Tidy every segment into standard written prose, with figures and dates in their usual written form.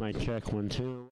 Mic check 1 2.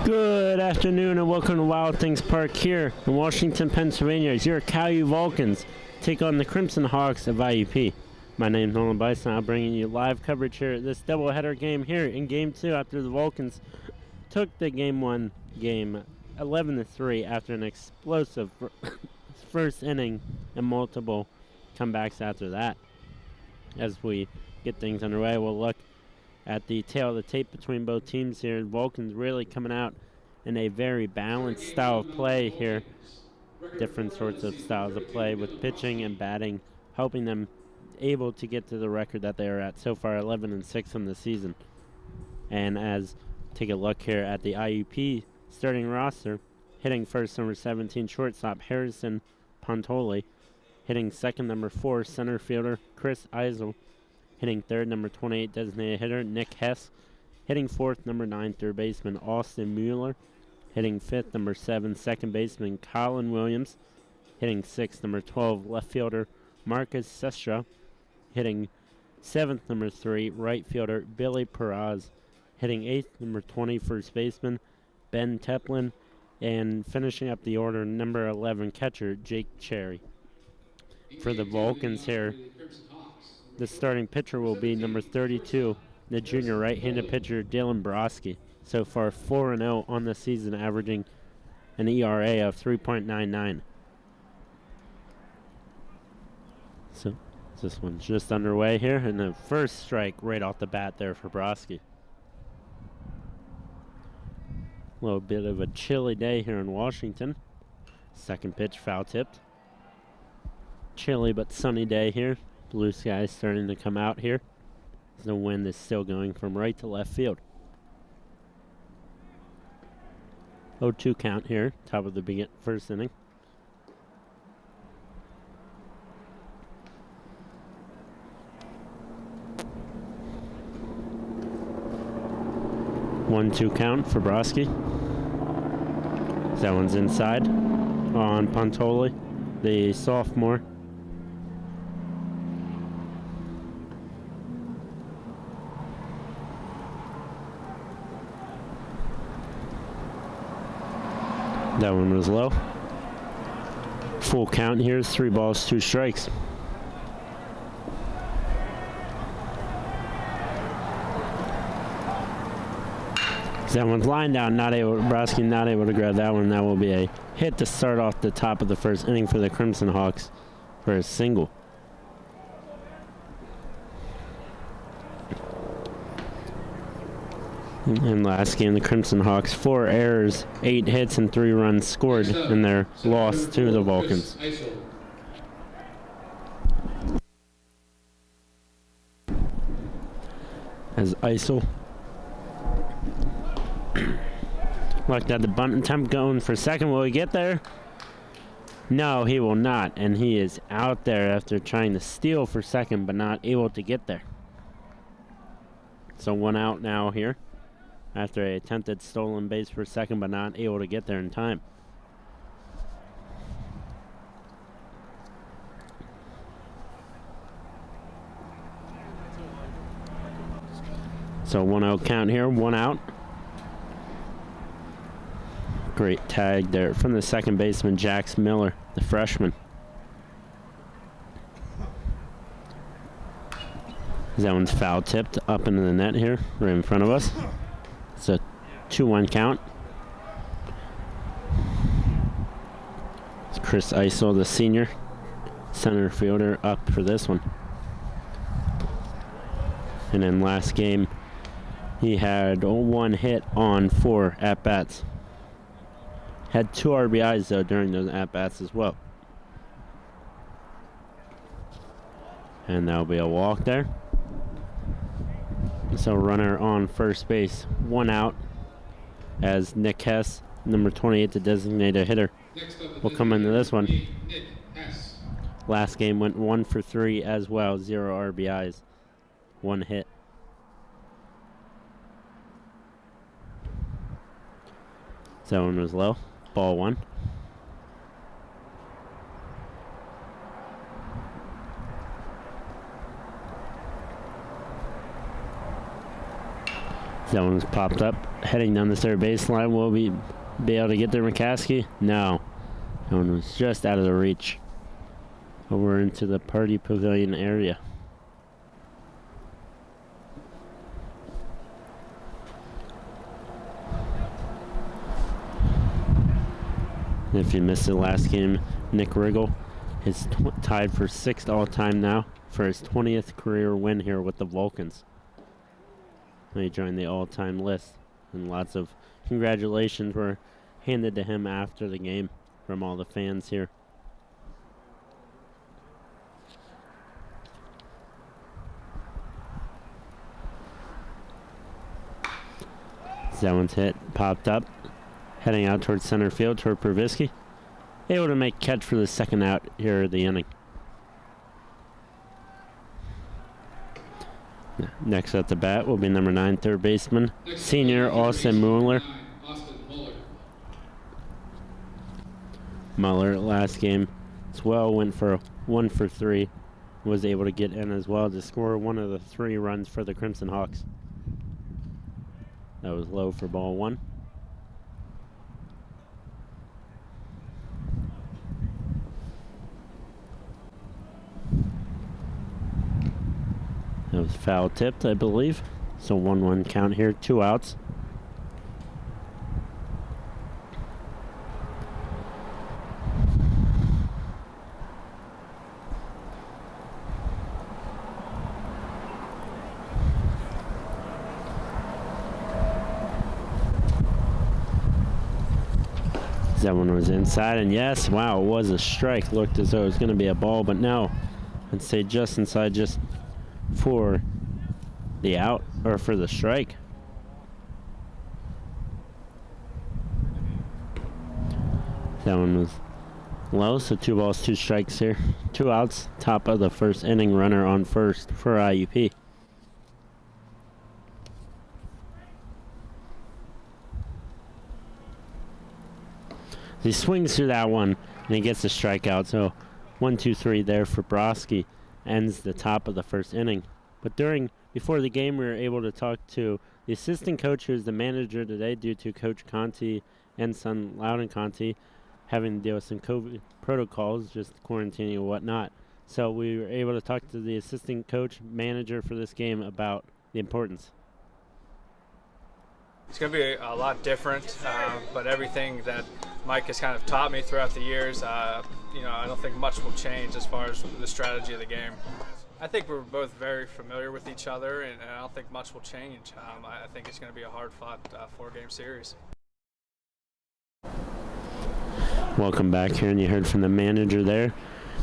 Good afternoon and welcome to Wild Things Park here in Washington, Pennsylvania as your IUP Vulcans take on the Crimson Hawks of IUP. My name is Nolan Bison. I'm bringing you live coverage here at this doubleheader game here in Game 2 after the Vulcans took the Game 1 game 11-3 after an explosive first inning and multiple comebacks after that. As we get things underway, we'll look at the tail of the tape between both teams here. Vulcan's really coming out in a very balanced style of play here. Different sorts of styles of play with pitching and batting, helping them able to get to the record that they are at so far, 11-6 on the season. And as take a look here at the IUP starting roster, hitting first number 17 shortstop Harrison Pontoli, hitting second number 4 center fielder Chris Eisel, hitting third, number 28, designated hitter Nick Hess. Hitting fourth, number 9, third baseman Austin Mueller. Hitting fifth, number 7, second baseman Colin Williams. Hitting sixth, number 12, left fielder Marcus Sestra. Hitting seventh, number 3, right fielder Billy Peraz. Hitting eighth, number 20, first baseman Ben Teplin. And finishing up the order, number 11, catcher Jake Cherry. For the Vulcans here, the starting pitcher will be number 32, the junior right-handed pitcher Dylan Broski. So far 4-0 on the season, averaging an ERA of 3.99. So this one's just underway here, and the first strike right off the bat there for Broski. A little bit of a chilly day here in Washington. Second pitch foul tipped. Chilly but sunny day here. Blue skies starting to come out here. The wind is still going from right to left field. 0-2 count here, top of the first inning. One-two count for Broski. That one's inside on Pontoli, the sophomore. That one was low. Full count here is 3 balls, 2 strikes. That one's lined down, Broski not able to grab that one. That will be a hit to start off the top of the first inning for the Crimson Hawks for a single. In last game, the Crimson Hawks, 4 errors, 8 hits, and 3 runs scored in their loss to the Vulcans. As Eisel looked at the bunt attempt going for second. Will he get there? No, he will not, and he is out there after trying to steal for second, but not able to get there. So 1 out now here, after a attempted stolen base for second, but not able to get there in time. So 1-0 count here, 1 out. Great tag there from the second baseman, Jax Miller, the freshman. That one's foul tipped up into the net here, right in front of us. It's a 2-1 count. It's Chris Isel, the senior center fielder, up for this one. And then last game, he had 1 hit on 4 at-bats. Had 2 RBIs, though, during those at-bats as well. And that'll be a walk there. So runner on first base, 1 out, as Nick Hess, number 28, the designated hitter, will come into this one. Last game went 1 for 3 as well, 0 RBIs, 1 hit. That one was low. Ball 1. That one's popped up. Heading down the third baseline. Will we be able to get there, McCaskey? No. That one was just out of the reach. Over into the party pavilion area. If you missed the last game, Nick Riggle is tied for 6th all-time now for his 20th career win here with the Vulcans. He joined the all-time list, and lots of congratulations were handed to him after the game from all the fans here. That one's hit, popped up. Heading out towards center field, toward Pervisky. Able to make catch for the 2nd out here of the inning. Next at the bat will be number 9, third baseman, senior Austin Mueller. Mueller last game as well went for 1 for 3. Was able to get in as well to score 1 of the 3 runs for the Crimson Hawks. That was low for ball 1. That was foul tipped, I believe. So 1-1 count here, 2 outs. That one was inside, and yes, wow, it was a strike. Looked as though it was going to be a ball, but no. I'd say just inside, just for the out, or for the strike. That one was low, so 2 balls, 2 strikes here. 2 outs, top of the 1st inning, runner on first for IUP. He swings through that one, and he gets a strikeout, so 1-2-3 there for Broski. Ends the top of the 1st inning. But before the game, we were able to talk to the assistant coach, who's the manager today, due to Coach Conti and son Loudon Conti having to deal with some COVID protocols, just quarantining and whatnot. So we were able to talk to the assistant coach manager for this game about the importance. It's going to be a lot different, but everything that Mike has kind of taught me throughout the years, I don't think much will change as far as the strategy of the game. I think we're both very familiar with each other, and I don't think much will change. I think it's going to be a hard-fought 4-game series. Welcome back here, and you heard from the manager there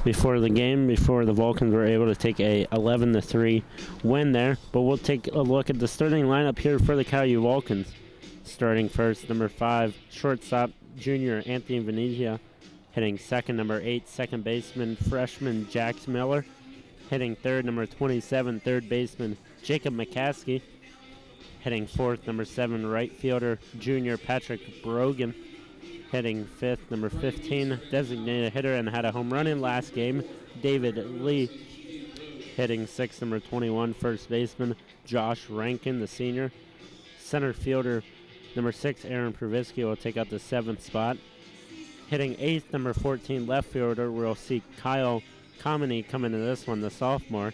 before the game, before the Vulcans were able to take a 11-3 win there. But we'll take a look at the starting lineup here for the Caillou Vulcans. Starting first, number 5, shortstop, junior Anthony Venezia. Hitting second, number 8, second baseman, freshman Jax Miller. Hitting third, number 27, third baseman Jacob McCaskey. Hitting fourth, number 7, right fielder junior Patrick Brogan. Hitting fifth, number 15, designated hitter and had a home run in last game, David Lee. Hitting sixth, number 21, first baseman Josh Rankin, the senior. Center fielder, number 6, Aaron Provisky will take out the 7th spot. Hitting eighth, number 14, left fielder, we'll see Kyle Comedy come into this one, the sophomore.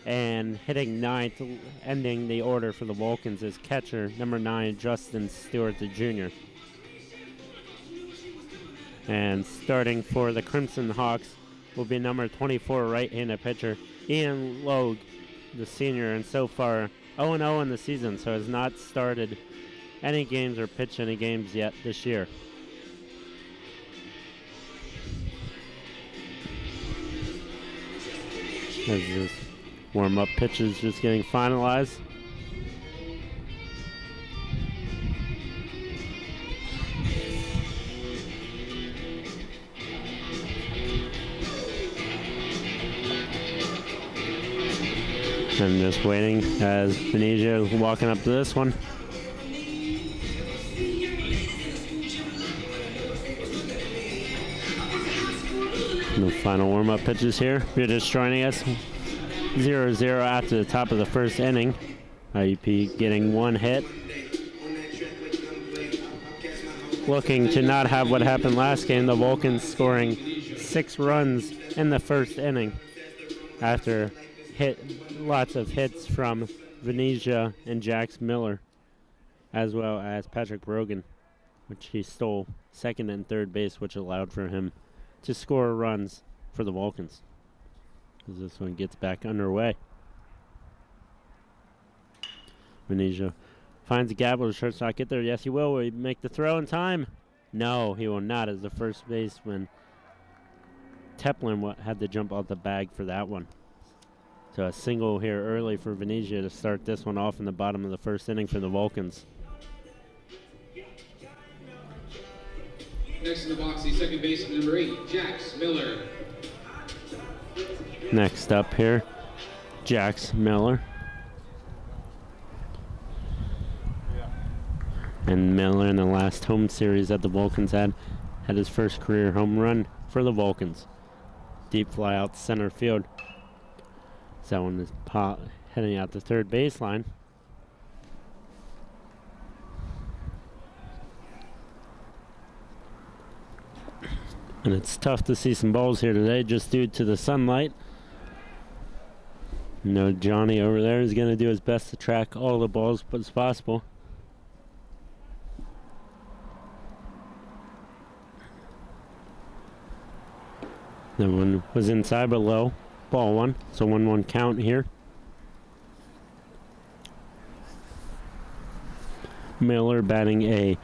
And hitting ninth, ending the order for the Vulcans, is catcher, number 9, Justin Stewart, the junior. And starting for the Crimson Hawks will be number 24, right-handed pitcher, Ian Logue, the senior, and so far 0-0 in the season, so has not started any games or pitched any games yet this year. As this warm-up pitch is just getting finalized. I'm just waiting as Venetia is walking up to this one. The final warm-up pitches here. If you're just joining us, 0-0 after the top of the first inning. IUP getting one hit. Looking to not have what happened last game, the Vulcans scoring 6 runs in the first inning after lots of hits from Venetia and Jax Miller, as well as Patrick Brogan, which he stole second and third base, which allowed for him to score runs for the Vulcans. As this one gets back underway. Venetia finds a gap. Will the shortstop get there? Yes, he will. Will he make the throw in time? No, he will not, as the first baseman Teplin had to jump out the bag for that one. So a single here early for Venetia to start this one off in the bottom of the first inning for the Vulcans. Next in the box, the second baseman, number 8, Jax Miller. Next up here, Jax Miller. And Miller in the last home series that the Vulcans had his first career home run for the Vulcans. Deep fly out center field. That one is heading out the third baseline. And it's tough to see some balls here today just due to the sunlight. You know, Johnny over there is going to do his best to track all the balls as possible. That one was inside but low. Ball one. So 1-1 count here. Miller batting a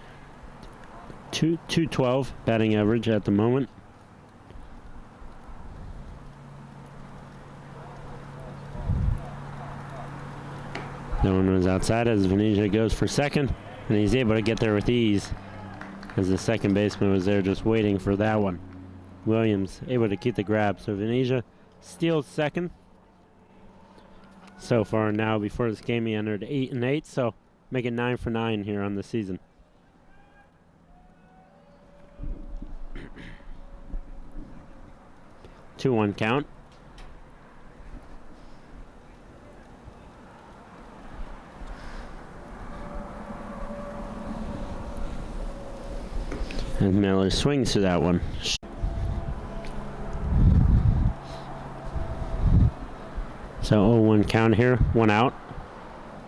212 batting average at the moment. That one was outside as Venetia goes for second, and he's able to get there with ease as the second baseman was there just waiting for that one. Williams able to keep the grab, so Venetia steals second. So far now, before this game, he entered 8-8, so making 9 for 9 here on the season. Two one count. And Miller swings to that one. So 0-1 count here, 1 out.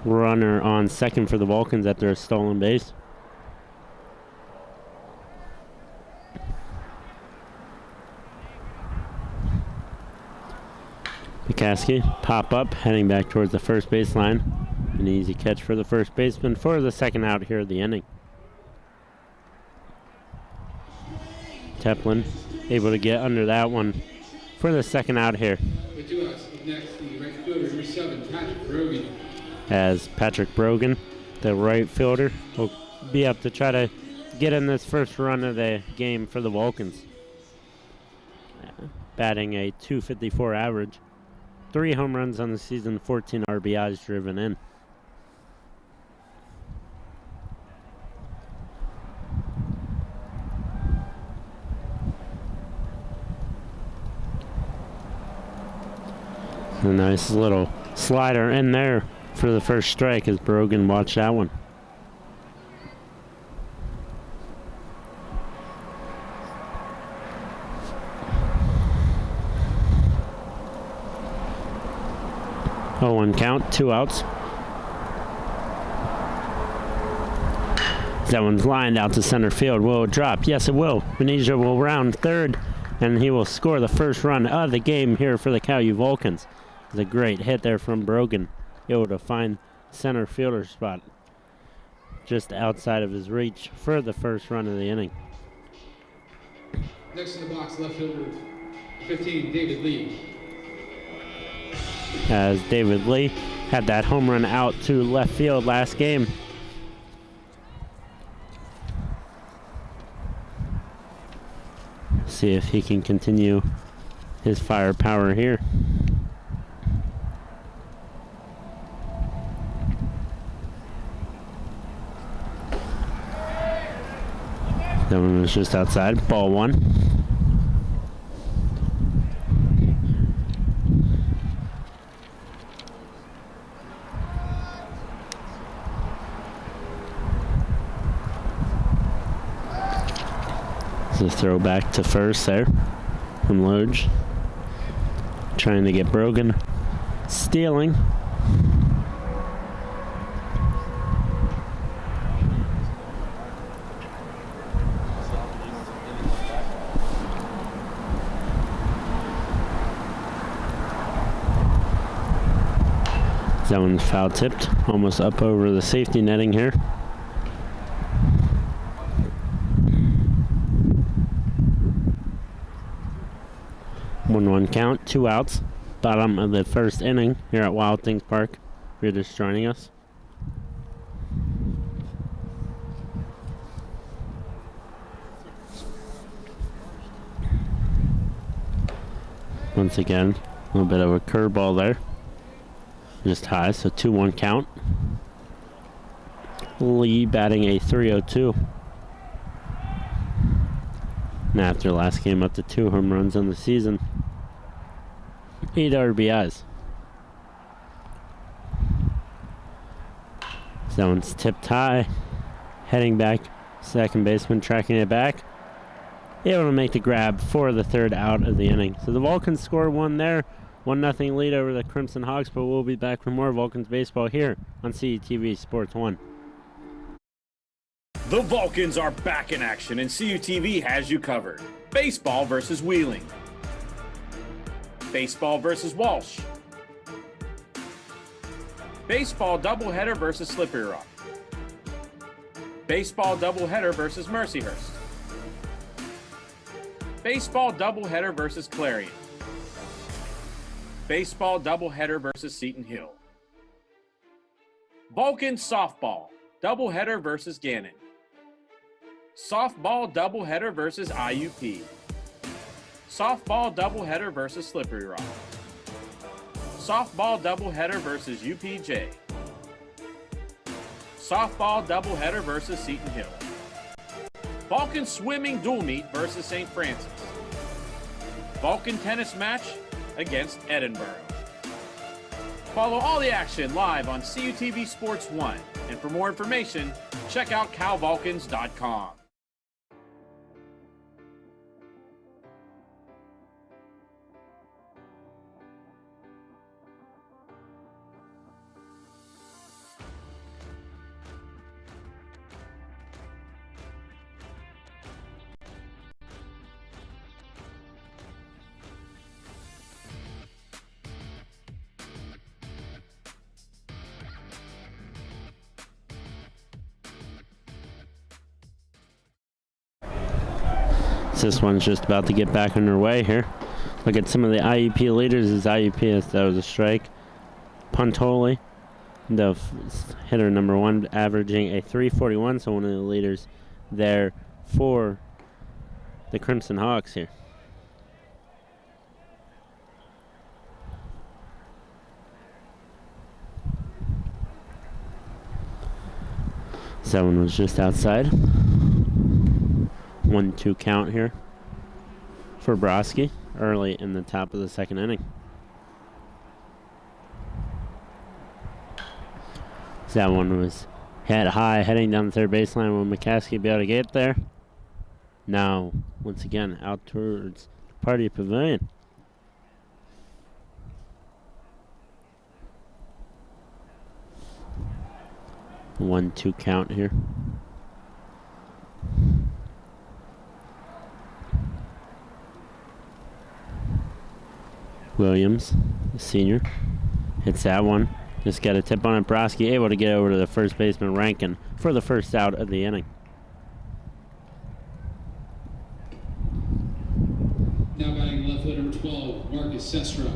Runner on second for the Vulcans at their stolen base. McCaskey pop up, heading back towards the first baseline. An easy catch for the first baseman for the second out here of the inning. Teplin able to get under that one for the second out here. With 2 outs, next the right fielder, number 7, Patrick Brogan. As Patrick Brogan, the right fielder, will be up to try to get in this first run of the game for the Vulcans. batting a .254 average. 3 home runs on the season, 14 RBIs driven in. A nice little slider in there for the first strike as Brogan watched that one. Oh, 1 count, 2 outs. That one's lined out to center field. Will it drop? Yes, it will. Venetia will round third, and he will score the first run of the game here for the Cal-U Vulcans. It's a great hit there from Brogan, able to find center fielder spot just outside of his reach for the first run of the inning. Next in the box, left fielder 15, David Lee. As David Lee had that home run out to left field last game. See if he can continue his firepower here. That one was just outside. Ball 1. So throw back to first there from Loge. Trying to get Brogan. Stealing. That one's foul tipped, almost up over the safety netting here. One count, 2 outs. Bottom of the first inning here at Wild Things Park. If you're just joining us. Once again, a little bit of a curveball there. Just high, so 2-1 count. Lee batting a .302. And after last game, up to 2 home runs on the season. 8 RBIs. So that one's tipped high. Heading back, second baseman tracking it back. Able to make the grab for the 3rd out of the inning. So the Vulcans score 1 there. 1-0 lead over the Crimson Hawks, but we'll be back for more Vulcans baseball here on CUTV Sports 1. The Vulcans are back in action, and CUTV has you covered. Baseball versus Wheeling. Baseball versus Walsh. Baseball doubleheader versus Slippery Rock. Baseball doubleheader versus Mercyhurst. Baseball doubleheader versus Clarion. Baseball doubleheader versus Seton Hill. Vulcan softball doubleheader versus Gannon. Softball doubleheader versus IUP. Softball doubleheader versus Slippery Rock. Softball doubleheader versus UPJ. Softball doubleheader versus Seton Hill. Vulcan swimming dual meet versus St. Francis. Vulcan tennis match against Edinburgh. Follow all the action live on CUTV Sports 1. And for more information, check out calvulcans.com. This one's just about to get back underway here. Look at some of the IUP leaders. As IUP, that was a strike. Puntoli, the hitter number 1, averaging a .341, so one of the leaders there for the Crimson Hawks here. So that one was just outside. 1-2 count here for Broski early in the top of the second inning. So that one was hit high heading down the third baseline. Will McCaskey be able to get there? No. Once again, out towards Party Pavilion. A 1-2 count here. Williams, the senior, hits that one. Just got a tip on it. Broski able to get over to the first baseman Rankin for the first out of the inning. Now batting left fielder number 12, Marcus Sestro.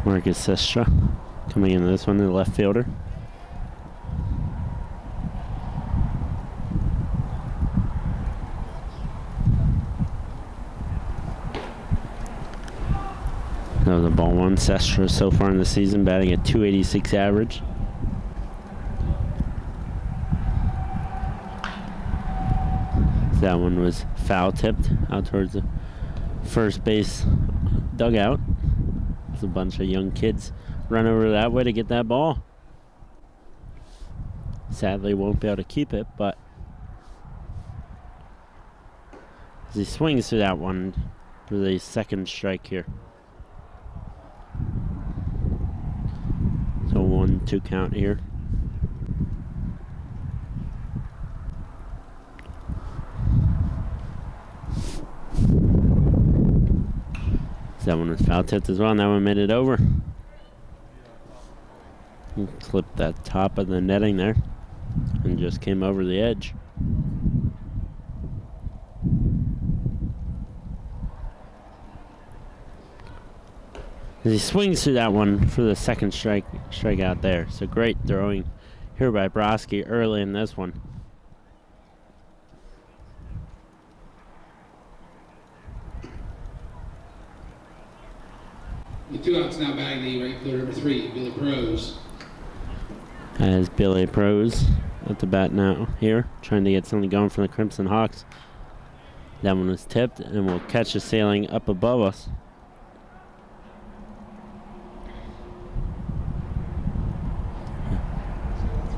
Marcus Sestra coming into this one, the left fielder. That was a ball one. Sestra so far in the season batting at .286 average. That one was foul tipped out towards the first base dugout. There's a bunch of young kids run over that way to get that ball. Sadly won't be able to keep it, but as he swings through that one for the second strike here. So 1-2 count here. That one was foul tipped as well, and that one made it over. Clipped that top of the netting there and just came over the edge. As he swings through that one for the second strikeout there. So great throwing here by Broski early in this one. The 2 outs now batting the right fielder number 3, Billy Prose. As Billy Prose at the bat now here, trying to get something going for the Crimson Hawks. That one was tipped and will catch a sailing up above us.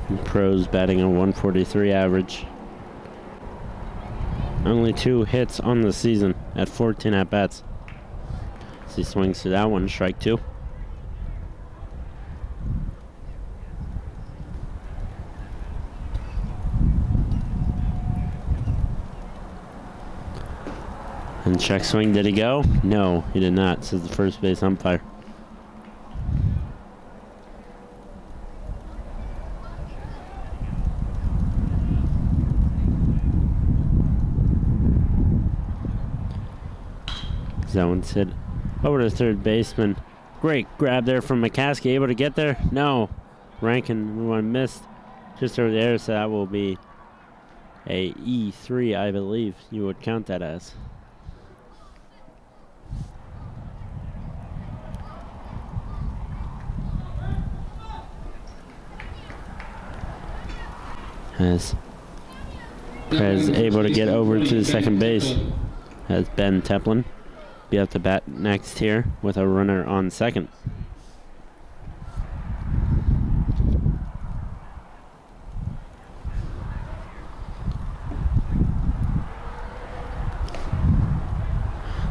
And Prose batting a 143 average. Only 2 hits on the season at 14 at-bats. As he swings to that one, strike 2. And check swing, did he go? No, he did not, says the first base umpire. That one's hit over to third baseman. Great grab there from McCaskey. Able to get there? No. Rankin one missed just over there, so that will be a E3, I believe you would count that as. As Prez able to get over to the second base. As Ben Teplin be at the bat next here with a runner on second.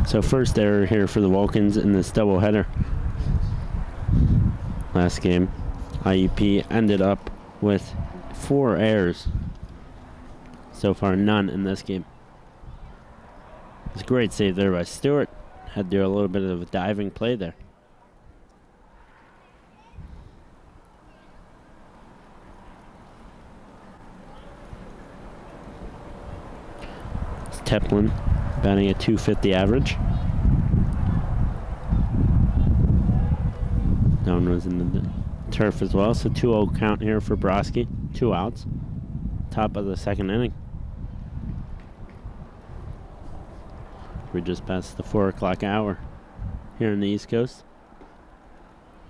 So first error here for the Vulcans in this doubleheader. Last game, IUP ended up with 4 errors. So far, none in this game. It's a great save there by Stewart. Had to do a little bit of a diving play there. It's Teplin batting a .250 average. That one was in the turf as well, so 2-0 count here for Broski. 2 outs. Top of the second inning. We just passed the 4 o'clock hour here in the East Coast.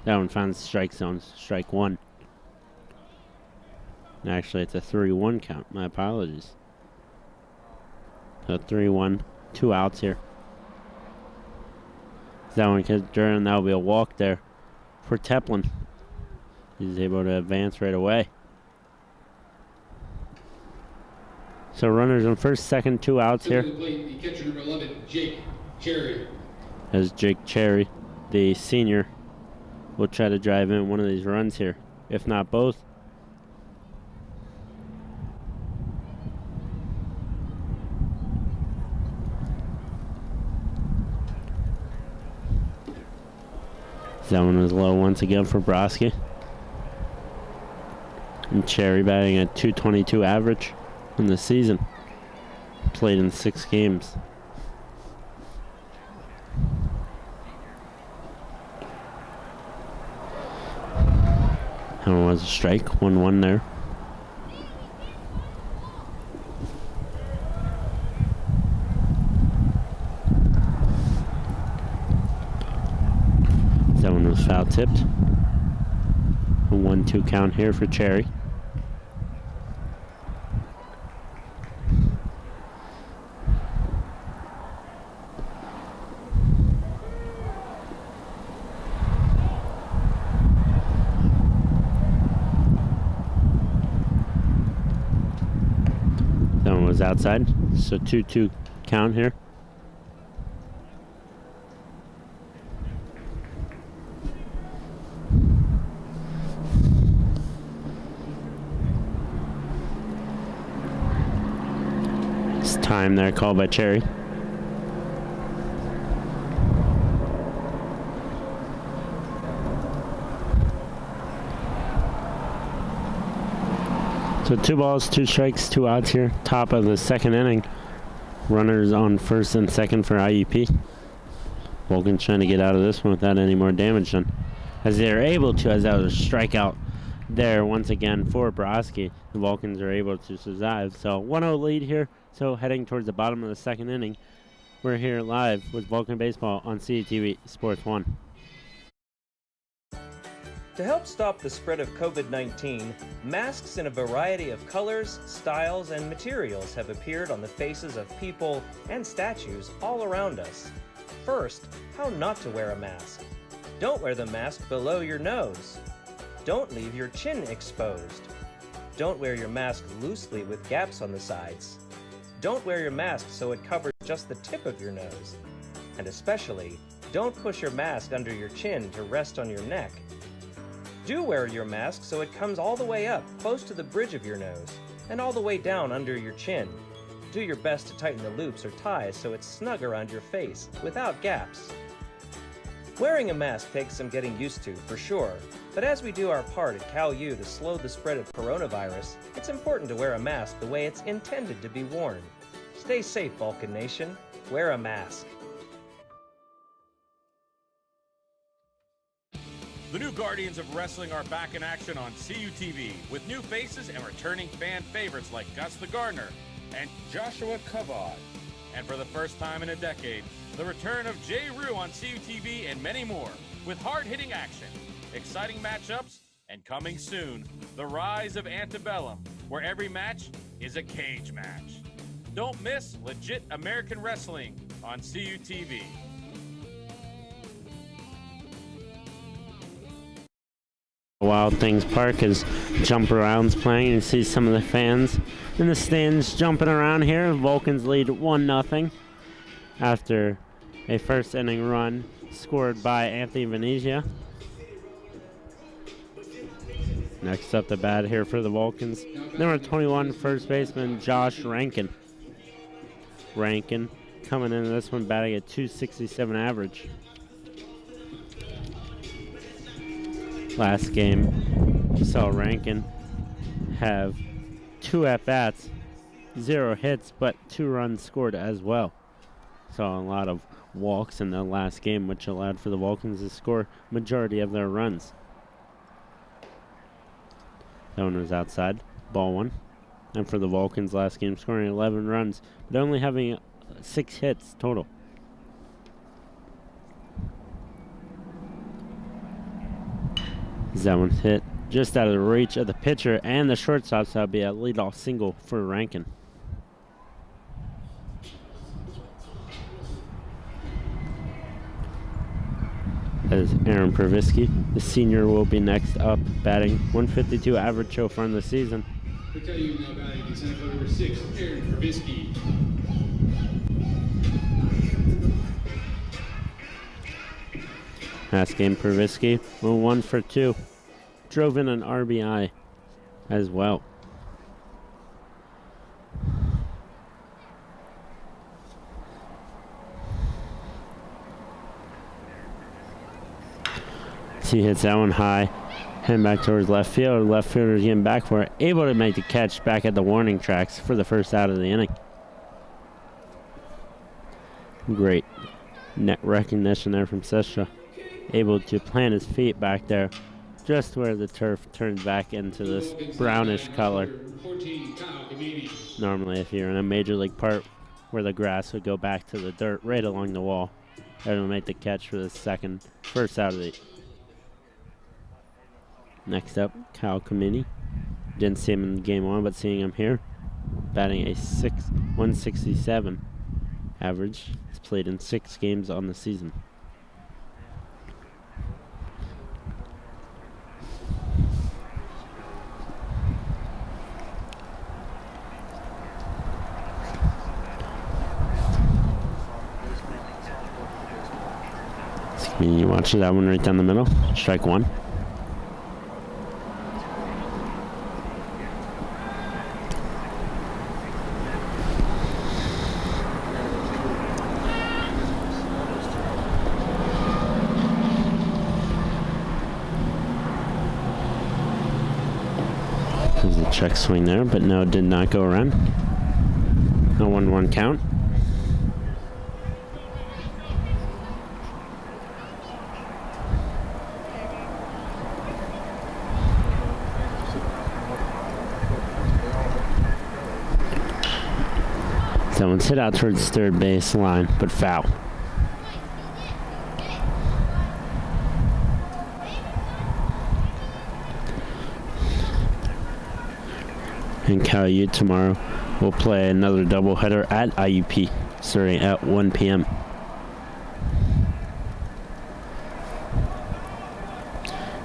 That one finds strike zone, strike one. Actually, it's a 3-1 count. My apologies. So 3-1, 2 outs here. That one gets driven. That'll be a walk there for Teplin. He's able to advance right away. So runners on first, second, 2 outs here. The catcher number 11, Jake Cherry. As Jake Cherry, the senior, will try to drive in one of these runs here, if not both. That one was low once again for Broski. And Cherry batting at .222 average in the season. Played in 6 games. That one was a strike, 1-1 there. That one was foul tipped. A 1-2 count here for Cherry. That one was outside, so 2-2 count here. Time there called by Cherry. So 2 balls, 2 strikes, 2 outs here. Top of the second inning. Runners on first and second for IUP. Vulcan trying to get out of this one without any more damage done. As they're able to, as that was a strikeout there once again for Broski. The Vulcans are able to survive. So 1-0 lead here. So heading towards the bottom of the second inning. We're here live with Vulcan Baseball on CTV Sports 1. To help stop the spread of COVID-19, masks in a variety of colors, styles, and materials have appeared on the faces of people and statues all around us. First, how not to wear a mask. Don't wear the mask below your nose. Don't leave your chin exposed. Don't wear your mask loosely with gaps on the sides. Don't wear your mask so it covers just the tip of your nose. And especially, don't push your mask under your chin to rest on your neck. Do wear your mask so it comes all the way up, close to the bridge of your nose, and all the way down under your chin. Do your best to tighten the loops or ties so it's snug around your face, without gaps. Wearing a mask takes some getting used to, for sure, but as we do our part at Cal U to slow the spread of coronavirus, it's important to wear a mask the way it's intended to be worn. Stay safe, Vulcan Nation. Wear a mask. The new Guardians of Wrestling are back in action on CUTV with new faces and returning fan favorites like Gus the Gardener and Joshua Kavad. And for the first time in a decade, the return of Jay Rue on CUTV and many more with hard-hitting action, exciting matchups, and coming soon, the rise of Antebellum, where every match is a cage match. Don't miss legit American wrestling on CUTV. Wild Things Park is jump arounds playing. You see some of the fans in the stands jumping around here. Vulcans lead 1-0 after a first inning run scored by Anthony Venezia. Next up the bat here for the Vulcans, number 21 first baseman Josh Rankin. Rankin coming into this one batting at .267 average. Last game, we saw Rankin have 2 at-bats, 0 hits, but 2 runs scored as well. Saw a lot of walks in the last game, which allowed for the Vulcans to score majority of their runs. That one was outside, ball 1. And for the Vulcans last game, scoring 11 runs, but only having 6 hits total. As that one's hit just out of the reach of the pitcher and the shortstop, so that'll be a leadoff single for Rankin. As Aaron Pravisky, the senior, will be next up, batting 152 average so far in the season. We tell you now batting is center fielder number 6, Aaron Pravisky. Last game, Pravisky went 1 for 2. Drove in an RBI as well. He hits that one high, heading back towards left field. Left fielder is getting back for it, able to make the catch back at the warning tracks for the first out of the inning. Great net recognition there from Sestra, able to plant his feet back there, just where the turf turns back into this brownish color. Normally, if you're in a major league park where the grass would go back to the dirt right along the wall, that'll make the catch for the first out of the. Next up, Kyle Kamini. Didn't see him in game 1, but seeing him here, batting a 167 average. He's played in 6 games on the season. You watch that one right down the middle. Strike 1. There's a check swing there, but no, it did not go around. A 1-1 count. That one's hit out towards third base line, but foul. And Cal U tomorrow will play another doubleheader at IUP, starting at 1 p.m.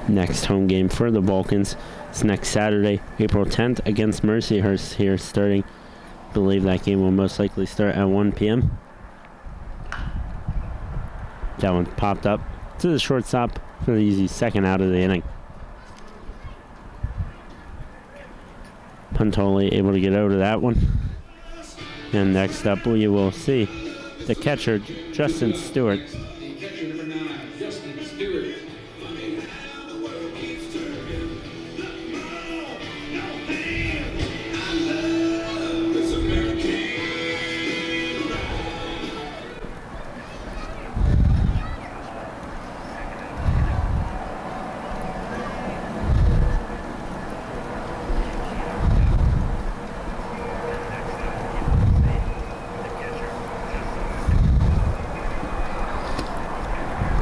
Next home game for the Vulcans is next Saturday, April 10th, against Mercyhurst here, starting. I believe that game will most likely start at 1 p.m. That one popped up to the shortstop for the easy second out of the inning. Puntoli able to get out of that one. And next up we will see the catcher, Justin Stewart. The catcher number 9, Justin Stewart.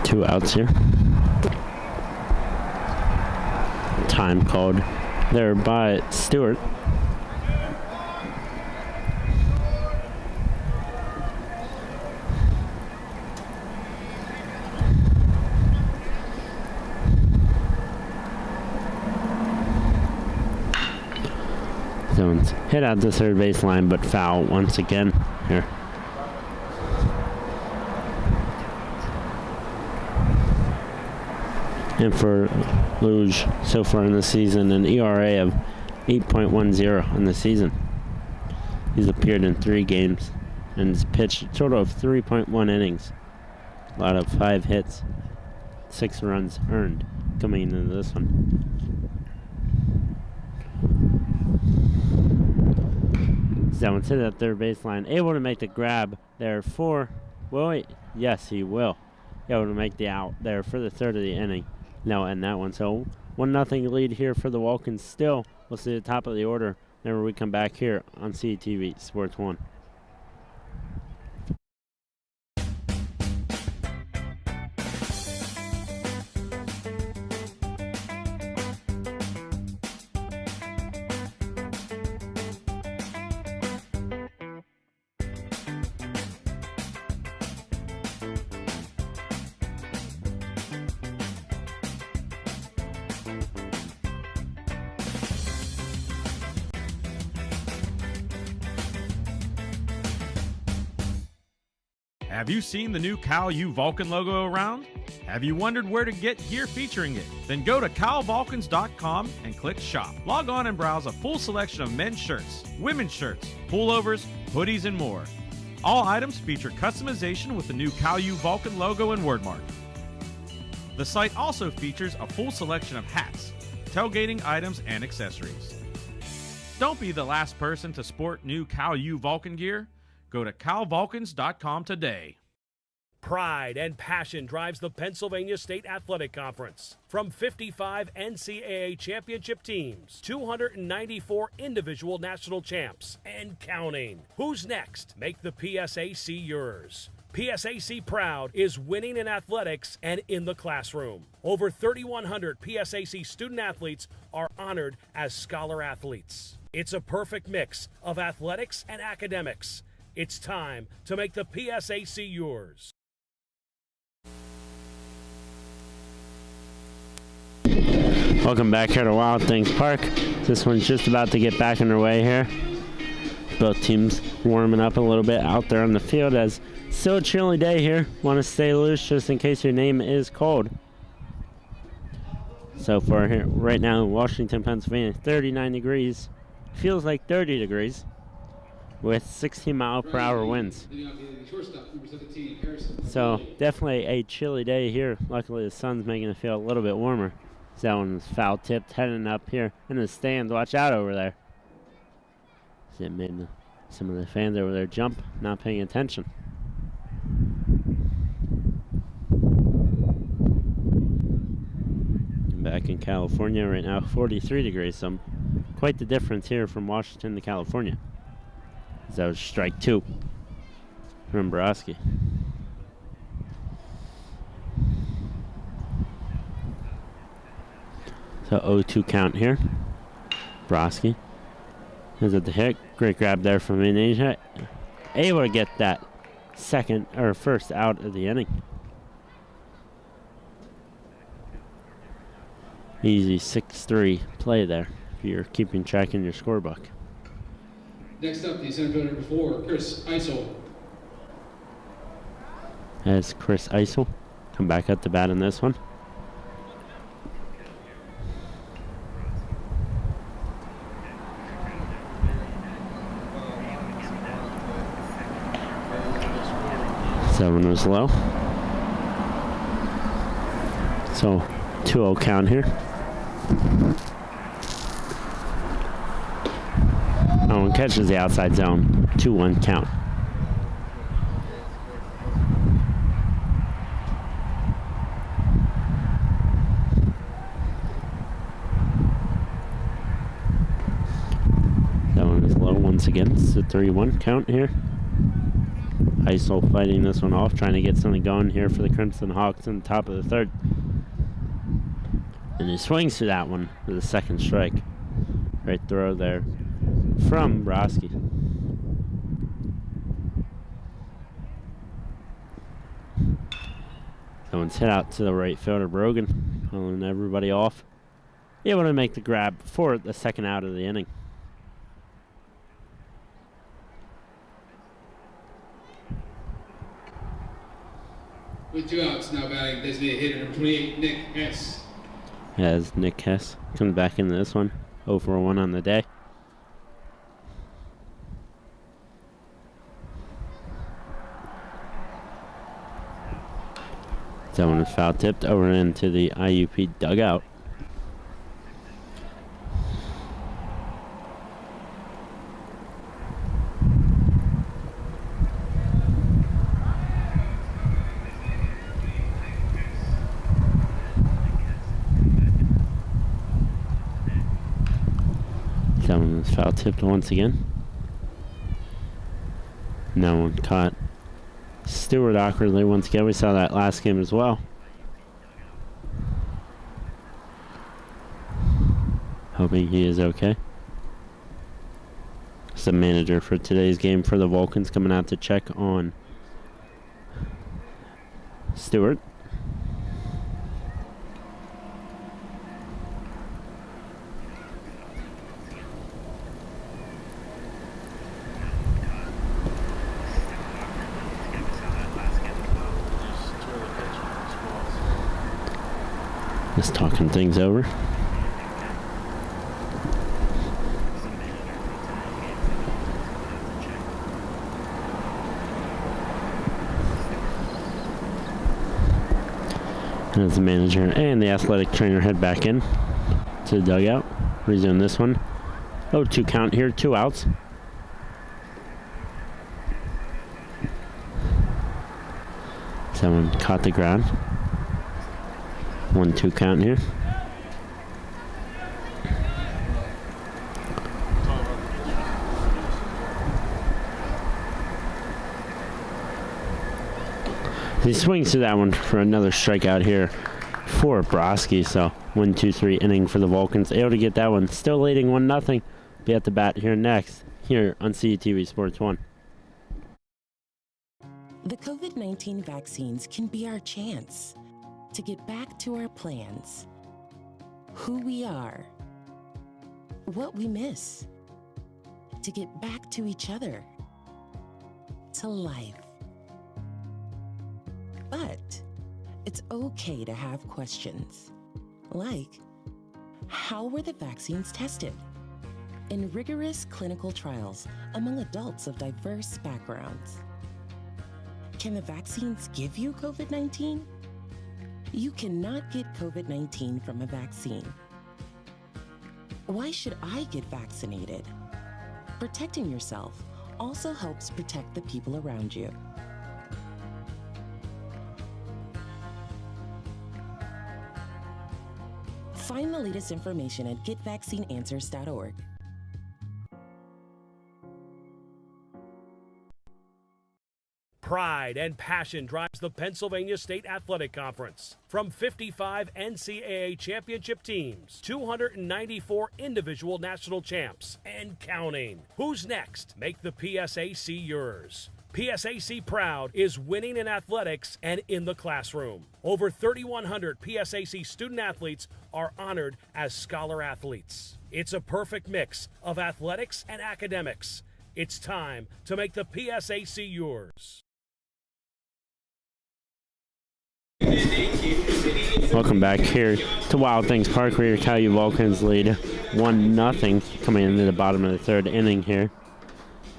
Two outs here. Time called there by Stewart. Zone's hit out the third base line, but foul once again here. And for Luge, so far in the season, an ERA of 8.10 in the season. He's appeared in 3 games and has pitched a total of 3.1 innings. A lot of 5 hits, 6 runs earned coming into this one. That one's hit at third baseline, able to make the grab there for, yes, he will. Able to make the out there for the third of the inning. Now end that one. So 1-0 lead here for the Vulcans still. We'll see the top of the order whenever we come back here on CTV Sports 1. Have you seen the new Cal-U Vulcan logo around? Have you wondered where to get gear featuring it? Then go to calvulcans.com and click shop. Log on and browse a full selection of men's shirts, women's shirts, pullovers, hoodies, and more. All items feature customization with the new Cal-U Vulcan logo and wordmark. The site also features a full selection of hats, tailgating items, and accessories. Don't be the last person to sport new Cal-U Vulcan gear. Go to calvulcans.com today. Pride and passion drives the Pennsylvania State Athletic Conference. From 55 NCAA championship teams, 294 individual national champs, and counting. Who's next? Make the PSAC yours. PSAC Proud is winning in athletics and in the classroom. Over 3,100 PSAC student athletes are honored as scholar athletes. It's a perfect mix of athletics and academics. It's time to make the PSAC yours. Welcome back here to Wild Things Park. This one's just about to get back underway here. Both teams warming up a little bit out there on the field as still a chilly day here. Want to stay loose just in case your name is cold. So far here, right now in Washington, Pennsylvania, 39 degrees. Feels like 30 degrees with 16-mile-per-hour winds. So definitely a chilly day here. Luckily the sun's making it feel a little bit warmer. So that one's foul tipped, heading up here in the stands. Watch out over there. So it made some of the fans over there jump, not paying attention. Back in California right now, 43 degrees. So quite the difference here from Washington to California. That was strike two from Broski. So 0-2 count here. Broski is at the hit. Great grab there from Asia. Able to get that second or first out of the inning. Easy 6-3 play there if you're keeping track in your scorebook. Next up, the center fielder number 4, Chris Eisel. As Chris Eisel come back at the bat in this one. Seven was low. So 2-0 count here. No one catches the outside zone. 2-1 count. That one is low once again. It's a 3-1 count here. Eisel fighting this one off, trying to get something going here for the Crimson Hawks in the top of the third. And he swings to that one for the second strike. Great throw there from Broski. That one's hit out to the right fielder, Brogan, pulling everybody off. Able to make the grab for the second out of the inning. With 2 outs, now batting designated hitter number 28, Nick Hess. As Nick Hess comes back into this one, 0 for 1 on the day. That one is foul tipped over into the IUP dugout. That one was foul tipped once again. No one caught Stewart awkwardly once again. We saw that last game as well. Hoping he is okay. It's the manager for today's game for the Vulcans coming out to check on Stewart. Just talking things over. And as the manager and the athletic trainer head back in to the dugout, resume this one. 0-2 count here, 2 outs. Someone caught the ground. 1-2 count here. He swings to that one for another strikeout here for Broski. So 1-2-3 inning for the Vulcans. Able to get that one. Still leading 1-0. Be at the bat here next, here on CTV Sports 1. The COVID-19 vaccines can be our chance to get back to our plans, who we are, what we miss, to get back to each other, to life. But it's okay to have questions, like, how were the vaccines tested? In rigorous clinical trials among adults of diverse backgrounds. Can the vaccines give you COVID-19? You cannot get COVID-19 from a vaccine. Why should I get vaccinated? Protecting yourself also helps protect the people around you. Find the latest information at getvaccineanswers.org. Pride and passion drives the Pennsylvania State Athletic Conference. From 55 NCAA championship teams, 294 individual national champs, and counting. Who's next? Make the PSAC yours. PSAC Proud is winning in athletics and in the classroom. Over 3,100 PSAC student athletes are honored as scholar athletes. It's a perfect mix of athletics and academics. It's time to make the PSAC yours. Welcome back here to Wild Things Park, where your Cal Vulcans lead 1-0 coming into the bottom of the third inning here.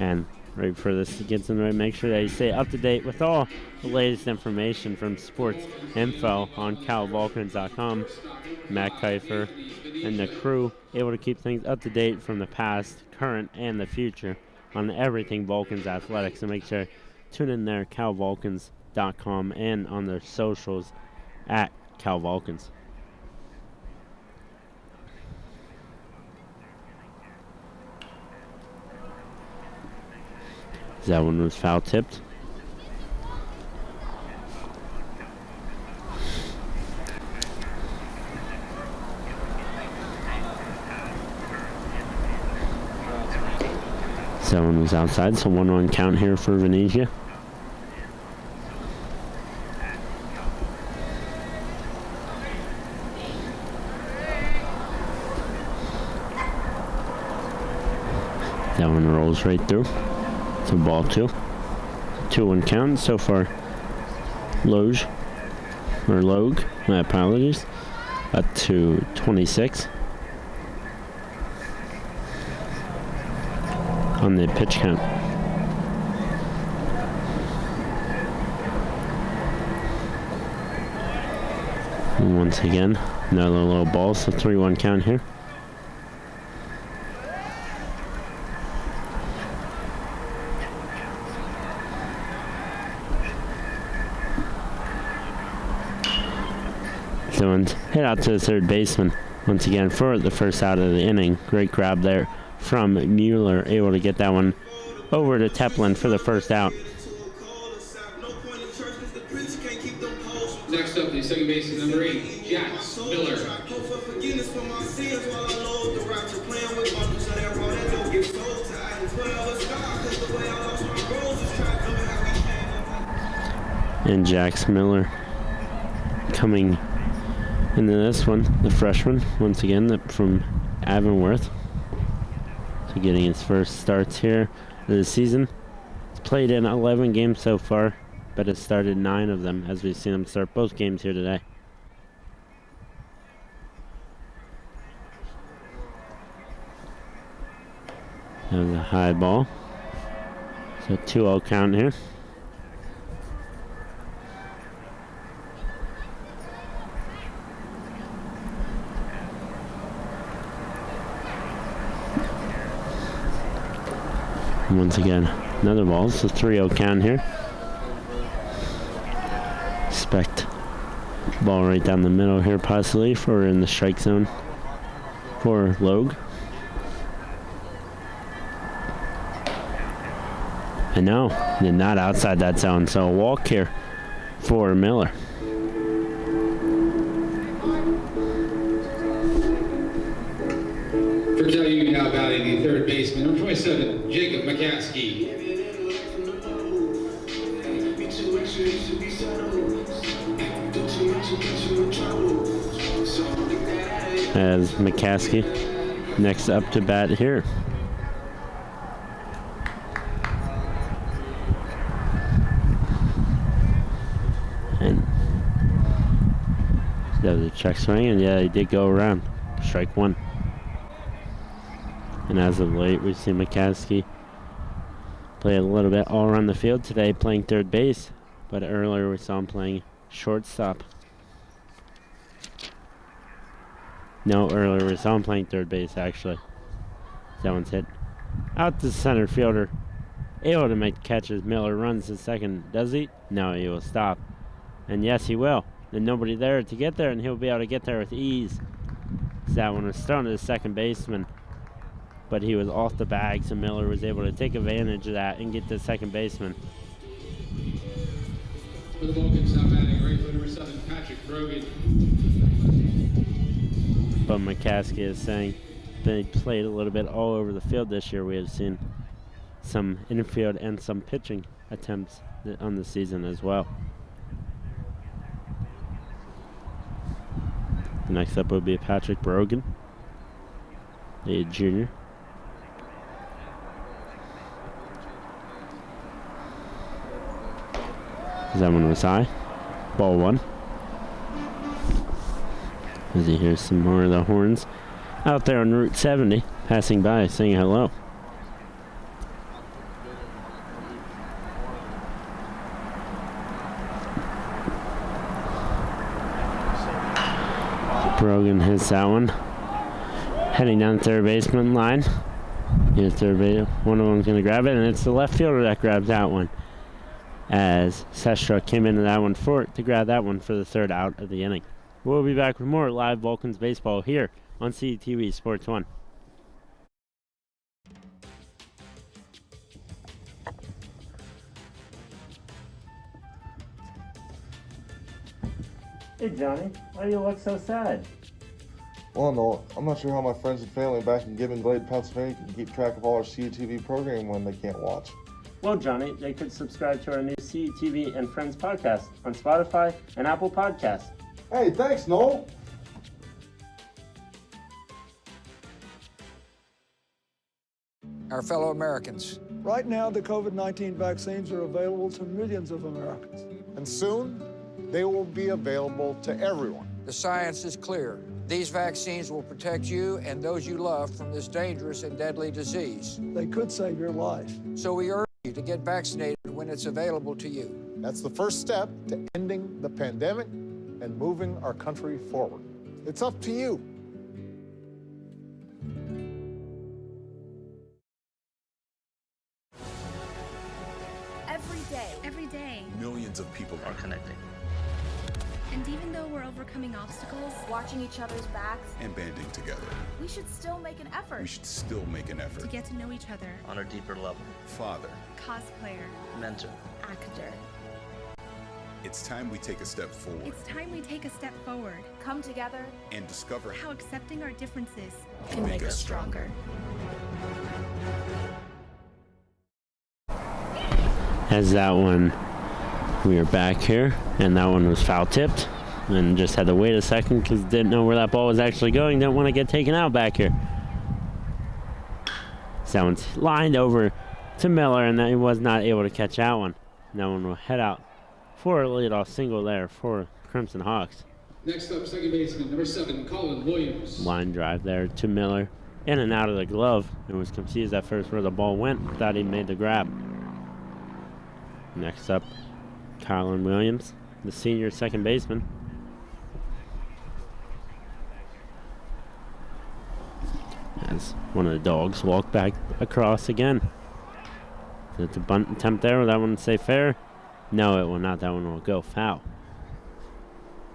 And right before this gets in the right, make sure that you stay up to date with all the latest information from sports info on calvulcans.com. Matt Kiefer and the crew able to keep things up to date from the past, current, and the future on everything Vulcans athletics. So make sure tune in there, calvulcans.com, and on their socials at Cal Vulcans. That one was foul tipped. That one was outside, so 1-1 count here for Venezia. That one rolls right through. It's a ball 2. 2-1 count so far. Logue, my apologies. Up to 26. On the pitch count. And once again, another little ball, so 3-1 count here. Hit out to the third baseman once again for the first out of the inning. Great grab there from Mueller, able to get that one over to Teplin for the first out. Next up, the second baseman, number 8, Jax Miller. And Jax Miller coming into this one, the freshman, once again, from Avonworth. So getting his first starts here of the season. He's played in 11 games so far, but has started 9 of them, as we've seen him start both games here today. That was a high ball. So 2-0 count here. And once again, another ball. So 3-0 count here. Expect ball right down the middle here, possibly, for in the strike zone for Logue. And no, they're not outside that zone, so a walk here for Miller. For KU now batting the third baseman, number 27, Jacob McCaskey. As McCaskey next up to bat here. And that was a check swing, and yeah, he did go around. Strike one. And as of late, we've seen McCaskey play a little bit all around the field today, playing third base. But earlier we saw him playing shortstop. No, earlier we saw him playing third base, actually. That one's hit out to center fielder. Able to make catches. Miller runs to second. Does he? No, he will stop. And yes, he will. There's nobody there to get there, and he'll be able to get there with ease. So that one was thrown to the second baseman, but he was off the bag, so Miller was able to take advantage of that and get to the second baseman. For the Vulcans, now batting right fielder number 7, Patrick Brogan. But McCaskey is saying that he played a little bit all over the field this year. We have seen some infield and some pitching attempts on the season as well. Next up would be Patrick Brogan, a junior. That one was high. Ball one. As he hears some more of the horns out there on Route 70, passing by, saying hello. Brogan hits that one. Heading down the third baseman line. Here's third base. One of them's going to grab it, and it's the left fielder that grabs that one. As Sestra came into that one to grab that one for the third out of the inning. We'll be back with more live Vulcans baseball here on CTV Sports 1. Hey Johnny, why do you look so sad? Well, no, I'm not sure how my friends and family back in Gibbon Glade, Pennsylvania can keep track of all our CTV programming when they can't watch. Well, Johnny, they could subscribe to our new CTV and Friends podcast on Spotify and Apple Podcasts. Hey, thanks, Noel. Our fellow Americans. Right now, the COVID-19 vaccines are available to millions of Americans. And soon, they will be available to everyone. The science is clear. These vaccines will protect you and those you love from this dangerous and deadly disease. They could save your life. So we urge you to get vaccinated when it's available to you. That's the first step to ending the pandemic and moving our country forward. It's up to you. Every day, millions of people are connecting. And even though we're overcoming obstacles, watching each other's backs, and banding together, we should still make an effort. To get to know each other on a deeper level. Father, cosplayer, mentor, actor. It's time we take a step forward. Come together and discover how accepting our differences can make us stronger. As that one, we are back here, and that one was foul tipped, and just had to wait a second because didn't know where that ball was actually going. Didn't want to get taken out back here. So that one's lined over to Miller, and he was not able to catch that one. And that one will head out for a leadoff single there for Crimson Hawks. Next up, second baseman, number 7, Colin Williams. Line drive there to Miller in and out of the glove and was confused at first where the ball went. Thought he made the grab. Next up, Kylan Williams, the senior second baseman. As one of the dogs walk back across again. So it's a bunt attempt there. Will that one stay fair? No, it will not. That one will go foul.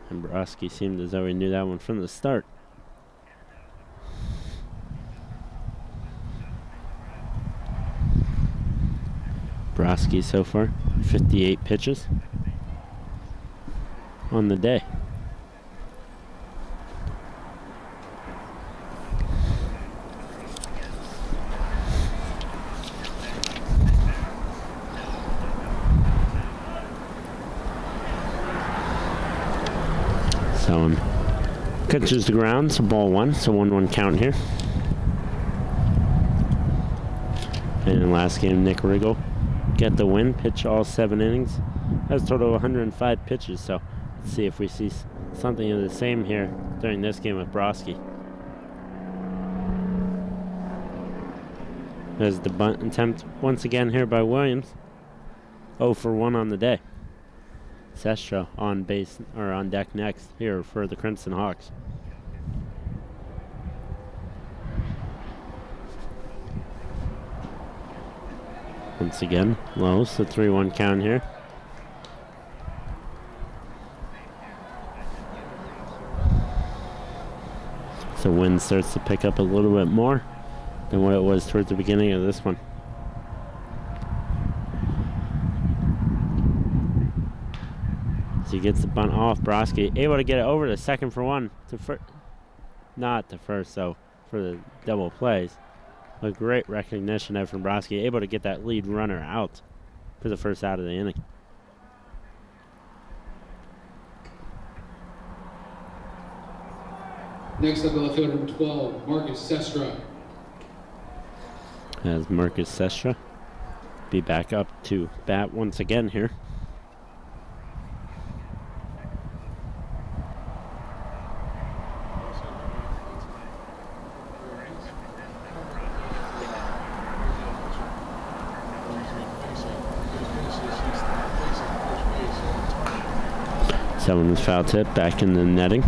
And Broski seemed as though he knew that one from the start. Broski so far, 58 pitches on the day. So catches the ground, so ball one, so 1-1 count here. And in last game, Nick Riggle get the win, pitch all 7 innings. Has a total of 105 pitches, so let's see if we see something of the same here during this game with Broski. There's the bunt attempt once again here by Williams. 0 for 1 on the day. Sestra on base, or on deck next here for the Crimson Hawks. Once again, low, so 3-1 count here. So wind starts to pick up a little bit more than what it was towards the beginning of this one. So he gets the bunt off. Broski able to get it over to second for 1. Not to first, so for the double plays. A great recognition there from Broski, able to get that lead runner out for the first out of the inning. Next up, left fielder number 12, Marcus Sestra. As Marcus Sestra be back up to bat once again here. Someone's foul tip back in the netting.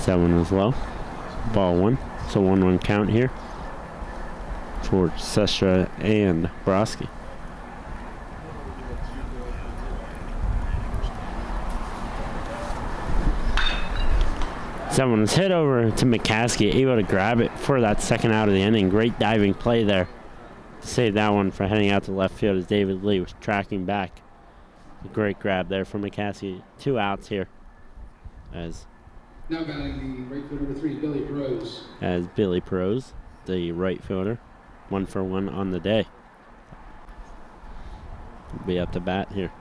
That one is low. Ball 1. So 1-1 count here for Sestra and Broski. Someone was hit over to McCaskey, able to grab it for that second out of the inning. Great diving play there to save that one for heading out to left field as David Lee was tracking back. A great grab there from McCaskey. 2 outs here as now batting the right fielder number 3, Billy Prose. As Billy Prose, the right fielder, 1 for 1 on the day. Be up to bat here.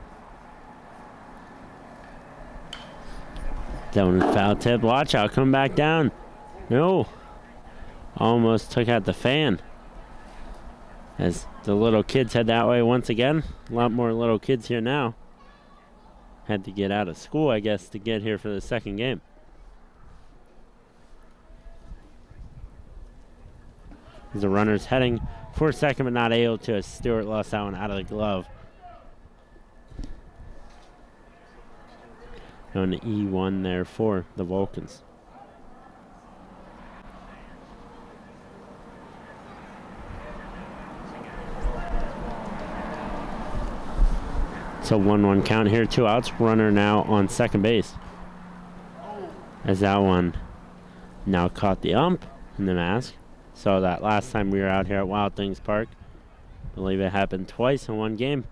That one is foul tip. Watch out, come back down. No. Almost took out the fan. As the little kids head that way once again. A lot more little kids here now. Had to get out of school, I guess, to get here for the second game. The runner's heading for second, but not able to, as Stewart lost that one out of the glove. An E1 there for the Vulcans. So 1-1 count here, 2 outs. Runner now on second base. As that one now caught the ump in the mask. Saw that last time we were out here at Wild Things Park. Believe it happened twice in one game.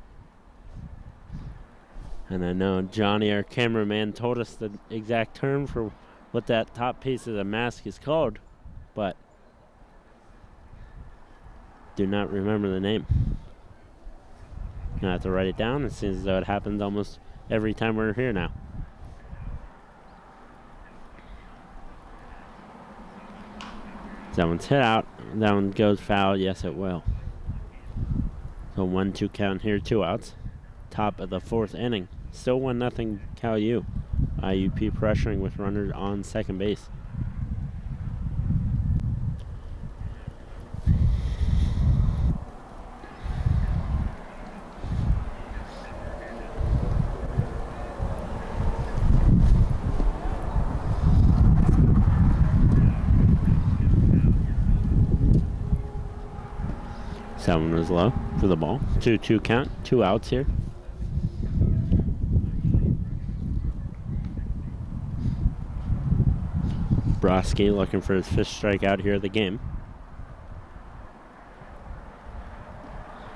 And I know Johnny, our cameraman, told us the exact term for what that top piece of the mask is called, but do not remember the name. I have to write it down. It seems as though it happens almost every time we're here now. That one's hit out. That one goes foul. Yes, it will. So 1-2 count here, 2 outs. Top of the 4th inning. Still 1-0 Cal U. IUP pressuring with runners on second base. That one was low for the ball. 2-2 count, 2 outs here. Broski looking for his 5th strikeout here of the game.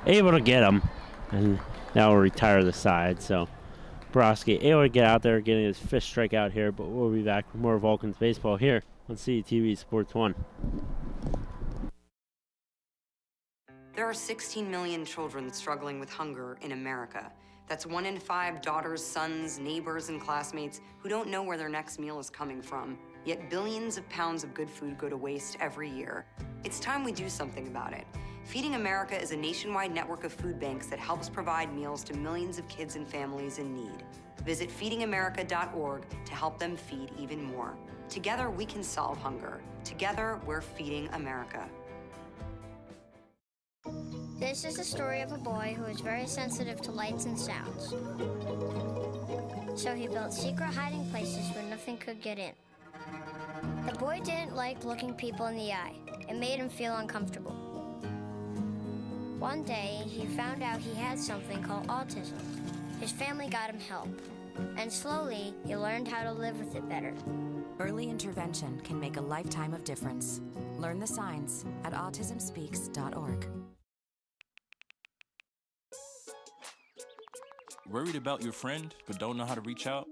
Able to get him, and that will retire the side. So Broski able to get out there, getting his 5th strikeout here, but we'll be back with more Vulcan's baseball here on CTV Sports 1. There are 16 million children struggling with hunger in America. That's 1 in 5 daughters, sons, neighbors, and classmates who don't know where their next meal is coming from. Yet billions of pounds of good food go to waste every year. It's time we do something about it. Feeding America is a nationwide network of food banks that helps provide meals to millions of kids and families in need. Visit feedingamerica.org to help them feed even more. Together, we can solve hunger. Together, we're feeding America. This is the story of a boy who was very sensitive to lights and sounds. So he built secret hiding places where nothing could get in. The boy didn't like looking people in the eye. It made him feel uncomfortable. One day, he found out he had something called autism. His family got him help, and slowly, he learned how to live with it better. Early intervention can make a lifetime of difference. Learn the signs at autismspeaks.org. Worried about your friend, but don't know how to reach out?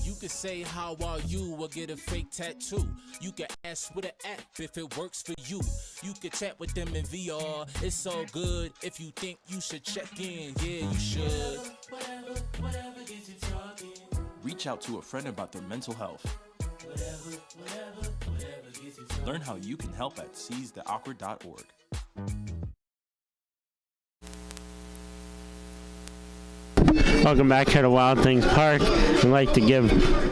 You could say, how are you, or get a fake tattoo. You could ask with an app if it works for you. You could chat with them in VR, it's all good. If you think you should check in, yeah, you should. Whatever gets you talking. Reach out to a friend about their mental health. Whatever gets you talking. Learn how you can help at seizetheawkward.org. Welcome back here to Wild Things Park. I'd like to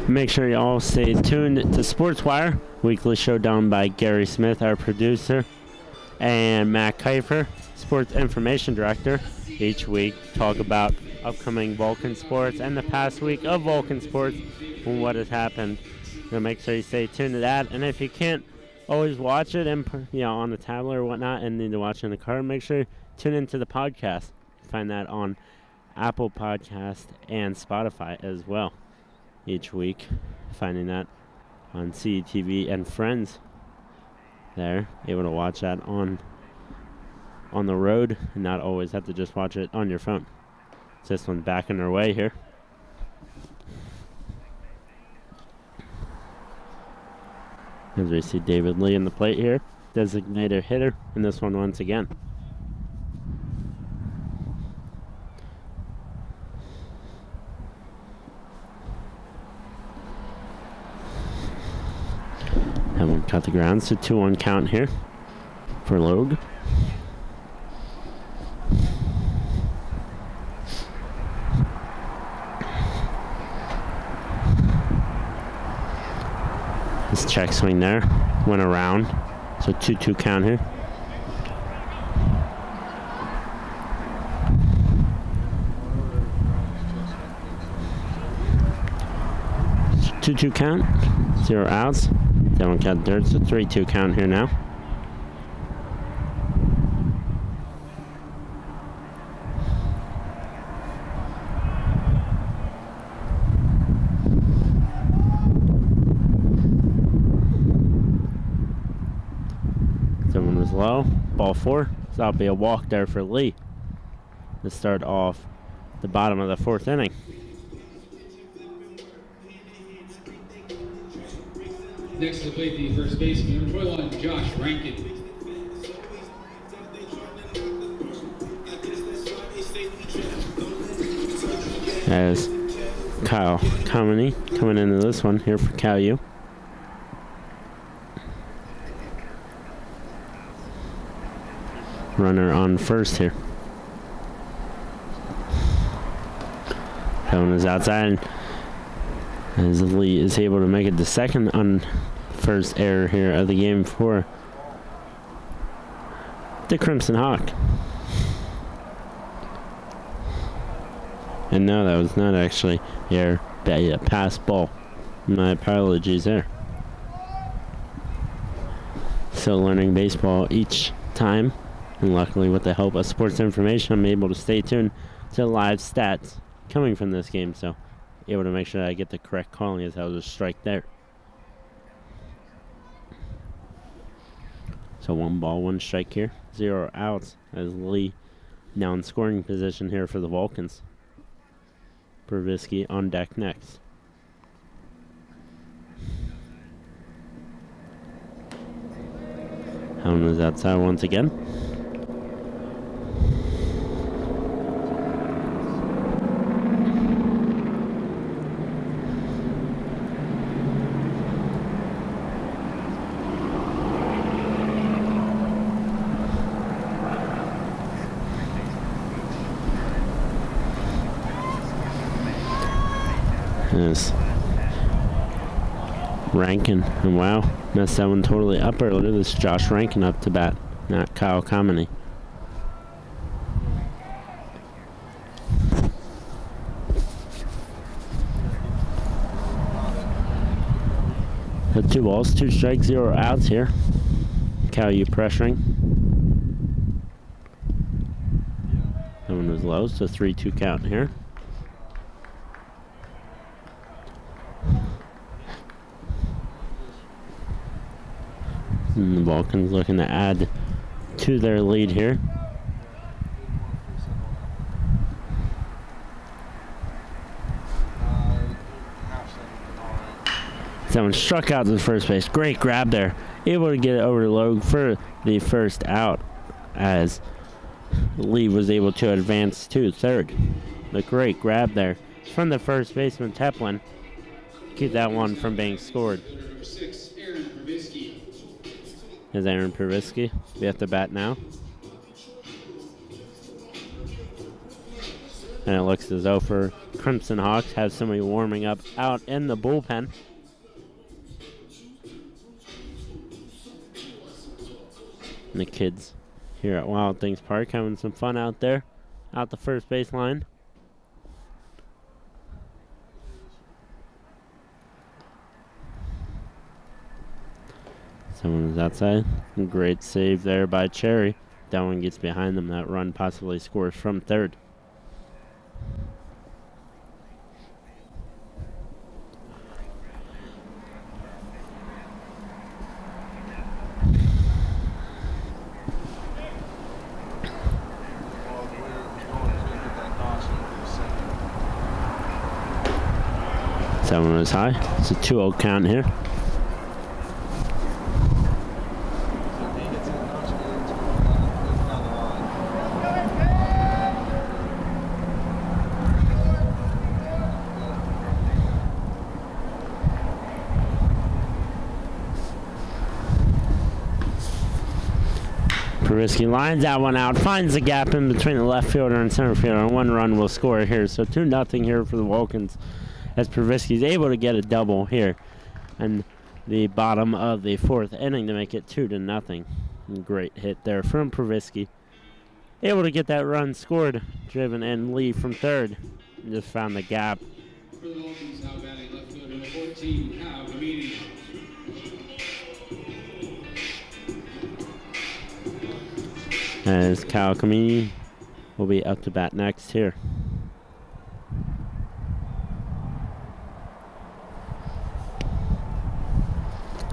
make sure you all stay tuned to Sports Wire, weekly show done by Gary Smith, our producer, and Matt Kiefer, Sports Information Director. Each week, talk about upcoming Vulcan sports and the past week of Vulcan sports and what has happened. So make sure you stay tuned to that. And if you can't always watch it and on the tablet or whatnot and need to watch it in the car, make sure you tune into the podcast. Find that on Apple Podcast and Spotify as well each week. Finding that on CTV and Friends there. Able to watch that on the road and not always have to just watch it on your phone. This one's backing our way here. As we see David Lee in the plate here. Designated hitter in this one once again. That one cut the ground, so 2-1 count here for Logue. This check swing there went around, so 2-2 count here. So 2-2 count, 0 outs. That one cut dirt, so 3-2 count here now. That one was low. Ball 4. So that'll be a walk there for Lee to start off the bottom of the 4th inning. Next to the plate, the first baseman, number 21, Josh Rankin. As Kyle coming into this one here for Cal U. runner on first here. That one is outside. As Lee is able to make it the second on first error here of the game for the Crimson Hawk. And no, that was not actually error, a pass ball. My apologies there. Still learning baseball each time, and luckily with the help of sports information, I'm able to stay tuned to live stats coming from this game, so able to make sure that I get the correct calling as that was a strike there. So 1 ball, 1 strike here, 0 outs as Lee now in scoring position here for the Vulcans. Pervisky on deck next. Helm is outside once again. Yes. Rankin, and wow, messed that one totally up earlier. This is Josh Rankin up to bat, not Kyle Comedy. The 2 balls, 2 strikes, 0 outs here. Cal, you pressuring. That one was low, so 3-2 count here. And the Vulcans looking to add to their lead here. Someone struck out to the first base. Great grab there. Able to get it over to Logue for the first out as Lee was able to advance to third. The great grab there from the first baseman, Teplin. Keep that one from being scored. Is Aaron Pervisky be at the bat now? And it looks as though for Crimson Hawks have somebody warming up out in the bullpen. And the kids here at Wild Things Park having some fun out there, out the first base line. Someone is outside. Great save there by Cherry. That one gets behind them. That run possibly scores from third. Someone is high. It's a 2-0 count here. Pervisky lines that one out, finds the gap in between the left fielder and center fielder, and 1 run will score here. So 2-0 here for the Vulcans as Pervisky is able to get a double here in the bottom of the 4th inning to make it 2-0. Great hit there from Pervisky. Able to get that run scored, driven in Lee from third. And just found the gap. For the Vulcans, now batting left fielder number 14, Kyle Comedy. As Kyle Kamini will be up to bat next here.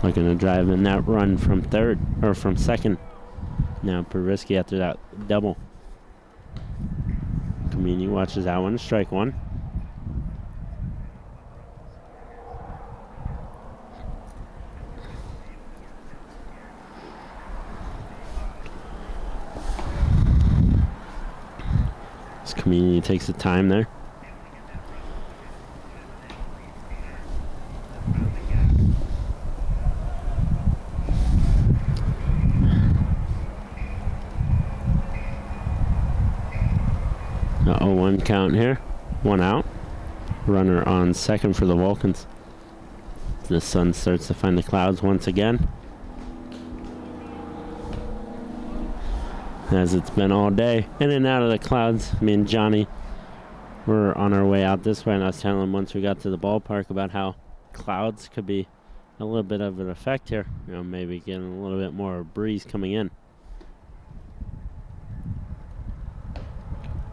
Looking to drive in that run from third, or from second. Now Pervisky after that double. Kamini watches that one, strike 1. Community takes the time there. count here. 1 out. Runner on second for the Vulcans. The sun starts to find the clouds once again, as it's been all day. In and out of the clouds. Me and Johnny were on our way out this way, and I was telling him once we got to the ballpark about how clouds could be a little bit of an effect here. You know, maybe getting a little bit more breeze coming in.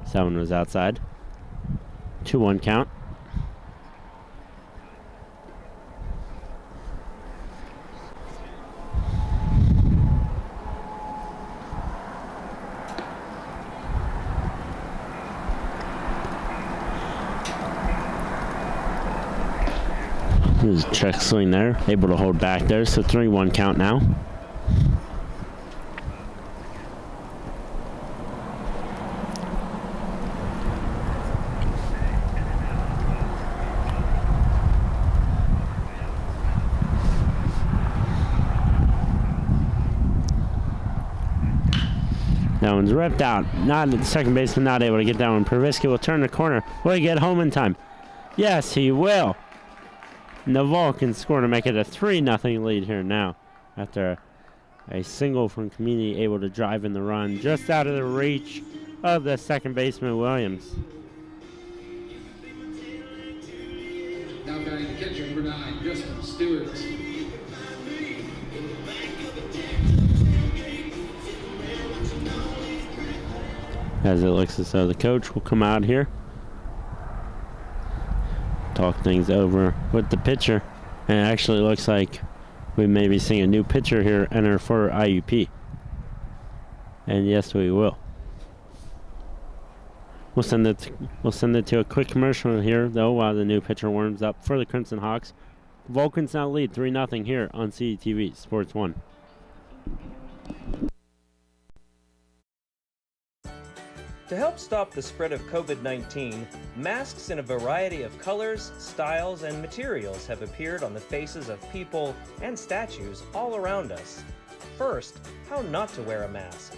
So that one was outside. 2-1 count. There's a check swing there, able to hold back there, so 3-1 count now. That one's ripped out. Not at second baseman, not able to get that one. Pervisky will turn the corner. Will he get home in time? Yes, he will. And the Vulcans score to make it a 3-0 lead here now, after a single from Community able to drive in the run just out of the reach of the second baseman Williams. Now batting the catcher, number 9, Justin Stewart. As it looks as though the coach will come out here, talk things over with the pitcher, and it actually looks like we may be seeing a new pitcher here enter for IUP. And yes, we will. We'll send it to a quick commercial here though while the new pitcher warms up for the Crimson Hawks. Vulcans now lead 3-0 here on CTV Sports 1. To help stop the spread of COVID-19, masks in a variety of colors, styles, and materials have appeared on the faces of people and statues all around us. First, how not to wear a mask.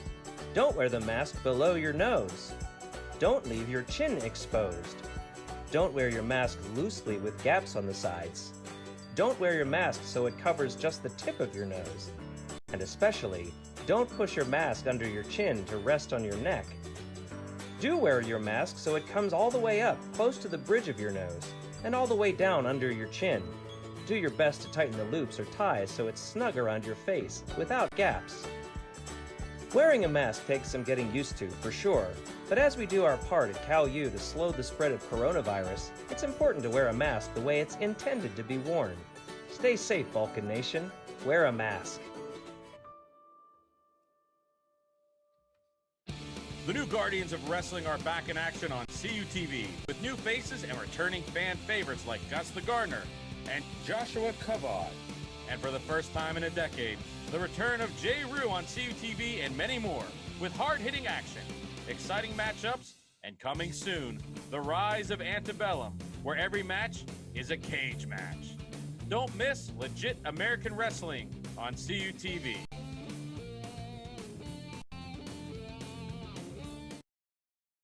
Don't wear the mask below your nose. Don't leave your chin exposed. Don't wear your mask loosely with gaps on the sides. Don't wear your mask so it covers just the tip of your nose. And especially, don't push your mask under your chin to rest on your neck. Do wear your mask so it comes all the way up, close to the bridge of your nose, and all the way down under your chin. Do your best to tighten the loops or ties so it's snug around your face, without gaps. Wearing a mask takes some getting used to, for sure, but as we do our part at Cal U to slow the spread of coronavirus, it's important to wear a mask the way it's intended to be worn. Stay safe, Vulcan Nation. Wear a mask. The new Guardians of Wrestling are back in action on CUTV with new faces and returning fan favorites like Gus the Gardener and Joshua Kavad. And for the first time in a decade, the return of Jay Rue on CUTV and many more with hard-hitting action, exciting matchups, and coming soon, the rise of Antebellum, where every match is a cage match. Don't miss legit American wrestling on CUTV.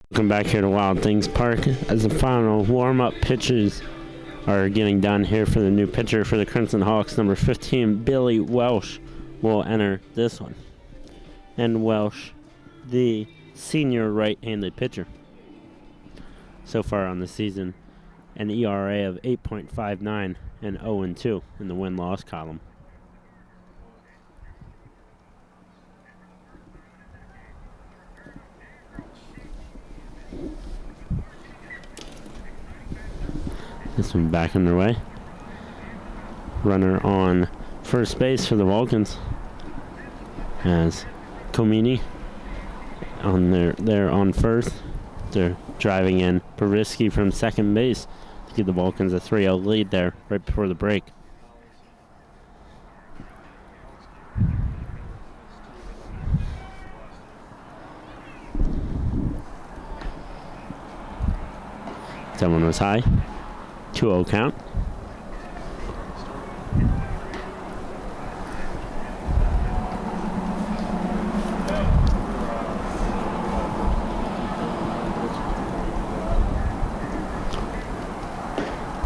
Welcome back here to Wild Things Park as the final warm-up pitches are getting done here for the new pitcher for the Crimson Hawks. Number 15, Billy Welsh, will enter this one. And Welsh, the senior right-handed pitcher. So far on the season, an ERA of 8.59 and 0-2 in the win-loss column. This one back underway. Runner on first base for the Vulcans as Comini on there on first. They're driving in Pervisky from second base to give the Vulcans a 3-0 lead there right before the break. That one was high. 2-0 count.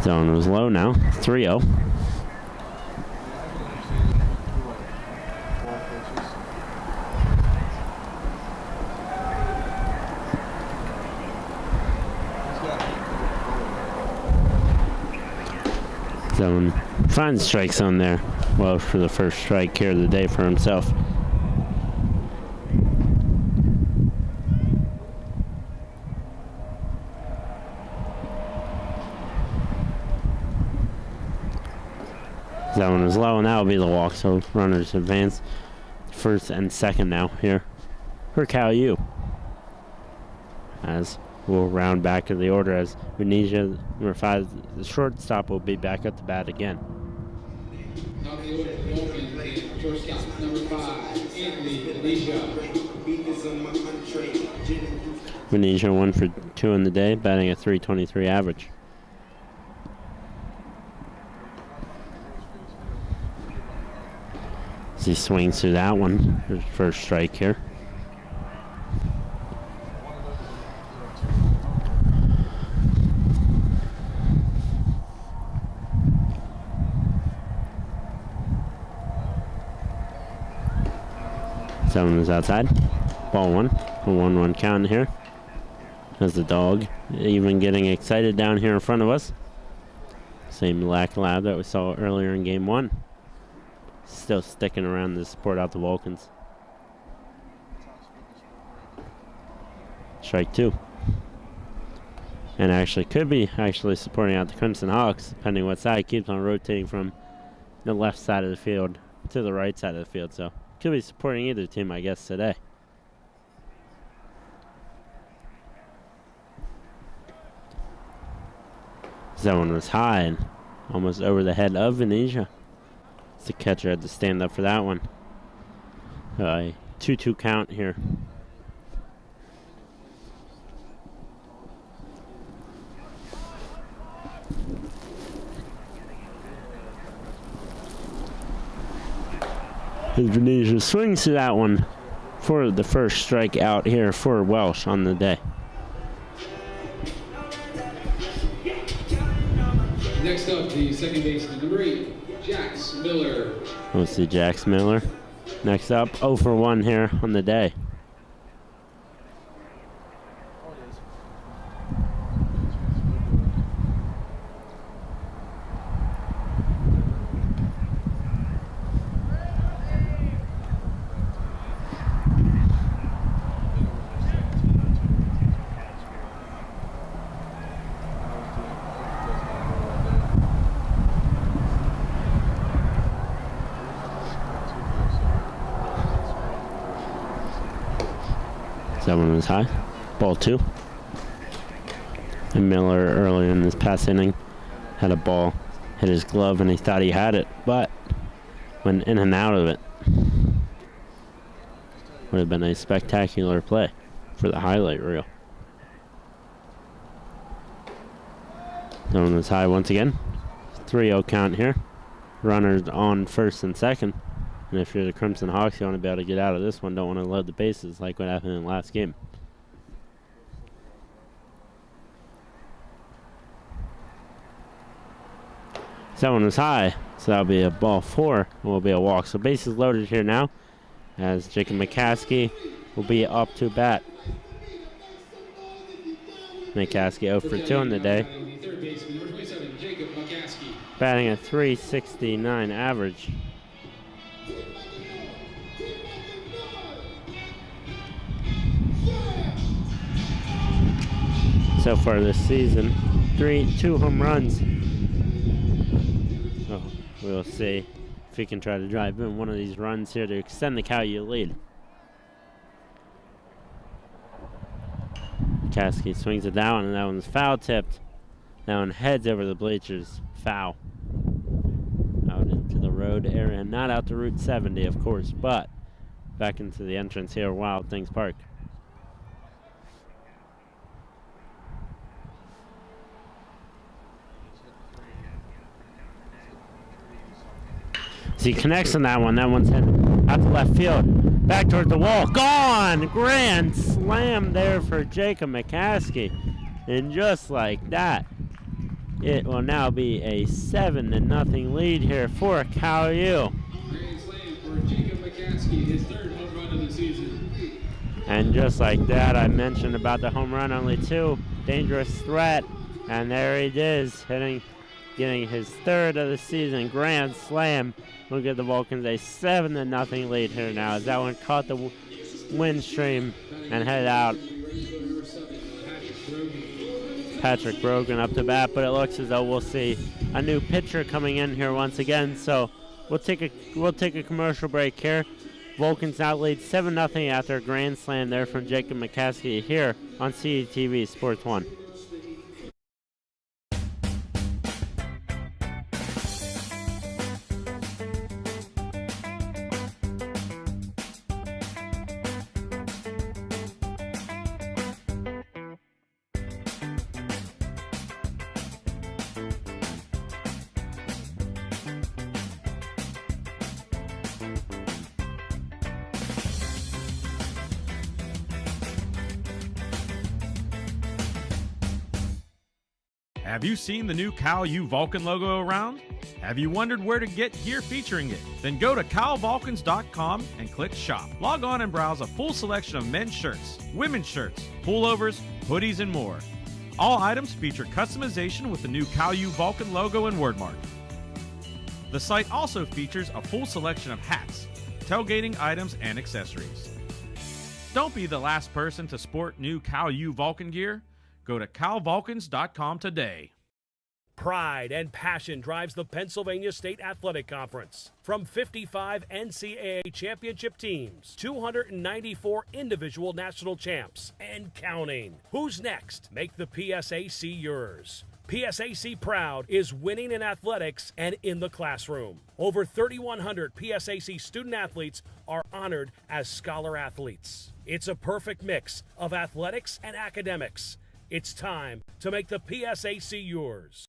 Zone was low now, 3-0. Zone finds strike zone there. Well, for the first strike here of the day for himself. That one is low, and that will be the walk. So runners advance first and second now here for Cal U. As we'll round back to the order as Venetia, number 5, the shortstop, will be back at the bat again. Now the order for Vulcan and shortstop number 5, Anthony Venetia. Venetia 1 for 2 in the day, batting a .323 average. As he swings through that one, his first strike here. Seven is outside. Ball 1. A 1-1 count here. As the dog even getting excited down here in front of us. Same black lab that we saw earlier in game 1. Still sticking around to support out the Vulcans. Strike 2. And actually could be supporting out the Crimson Hawks, depending what side. Keeps on rotating from the left side of the field to the right side of the field. So could be supporting either team, I guess, today. That one was high and almost over the head of Venetia. The catcher had to stand up for that one. 2-2 count here. Venetia swings to that one for the first strike out here for Welsh on the day. Next up, the second baseman, number 8, Jax Miller. We'll see Jax Miller. Next up, 0 for 1 here on the day. That one was high. Ball 2. And Miller earlier in this past inning had a ball hit his glove and he thought he had it, but went in and out of it. Would have been a spectacular play for the highlight reel. That one was high once again. 3-0 count here. Runners on first and second. And if you're the Crimson Hawks, you want to be able to get out of this one. Don't want to load the bases like what happened in the last game. So that one was high, so that'll be a ball 4. It will be a walk. So bases loaded here now as Jacob McCaskey will be up to bat. McCaskey 0 for 2 in the day. Batting a .369 average. So far this season, 2 home runs. So we'll see if he can try to drive in one of these runs here to extend the Cal U lead. Caskey swings it down, and that one's foul tipped. That one heads over the bleachers. Foul. Out into the road area. Not out to Route 70, of course, but back into the entrance here at Wild Things Park. So he connects on that one. That one's headed out to left field. Back toward the wall. Gone! Grand slam there for Jacob McCaskey. And just like that, It will now be a 7-0 lead here for Cal U. Grand slam for Jacob McCaskey, his third home run of the season. And just like that, I mentioned about the home run, only 2, dangerous threat, and there it is, getting his third of the season, grand slam. We'll give the Vulcans a 7-0 lead here now, as that one caught the wind stream and headed out. Patrick Brogan up to bat, but it looks as though we'll see a new pitcher coming in here once again. So we'll take a commercial break here. Vulcans now lead 7-0 after a grand slam there from Jacob McCaskey here on CTV Sports 1. Have you seen the new Cal U Vulcan logo around? Have you wondered where to get gear featuring it? Then go to calvulcans.com and click shop. Log on and browse a full selection of men's shirts, women's shirts, pullovers, hoodies, and more. All items feature customization with the new Cal U Vulcan logo and wordmark. The site also features a full selection of hats, tailgating items, and accessories. Don't be the last person to sport new Cal U Vulcan gear. Go to calvulcans.com today. Pride and passion drives the Pennsylvania State Athletic Conference. From 55 NCAA championship teams, 294 individual national champs, and counting. Who's next? Make the PSAC yours. PSAC Proud is winning in athletics and in the classroom. Over 3,100 PSAC student athletes are honored as scholar athletes. It's a perfect mix of athletics and academics. It's time to make the PSAC yours.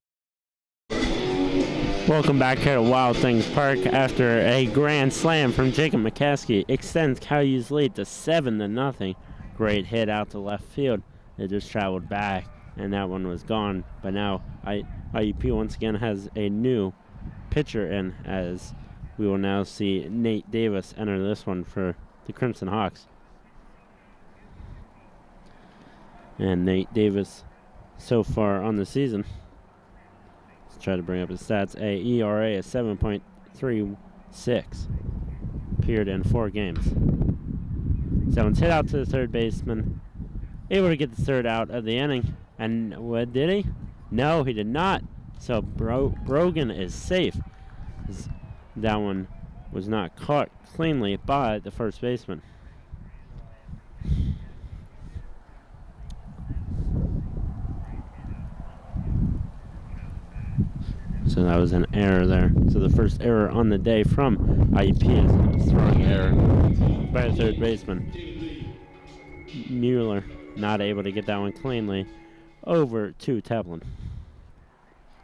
Welcome back here to Wild Things Park. After a grand slam from Jacob McCaskey, extends Cal U's lead to 7-0. Great hit out to left field. It just traveled back, and that one was gone. But now IUP once again has a new pitcher in, as we will now see Nate Davis enter this one for the Crimson Hawks. And Nate Davis, so far on the season, let's try to bring up his stats. A ERA of 7.36, appeared in 4 games. So one's hit out to the third baseman, able to get the third out of the inning. And what did he? No, he did not. So Brogan is safe. That one was not caught cleanly by the first baseman. So that was an error there. So the first error on the day from IUP is a throwing error by the third baseman. Mueller not able to get that one cleanly over to Tevlin.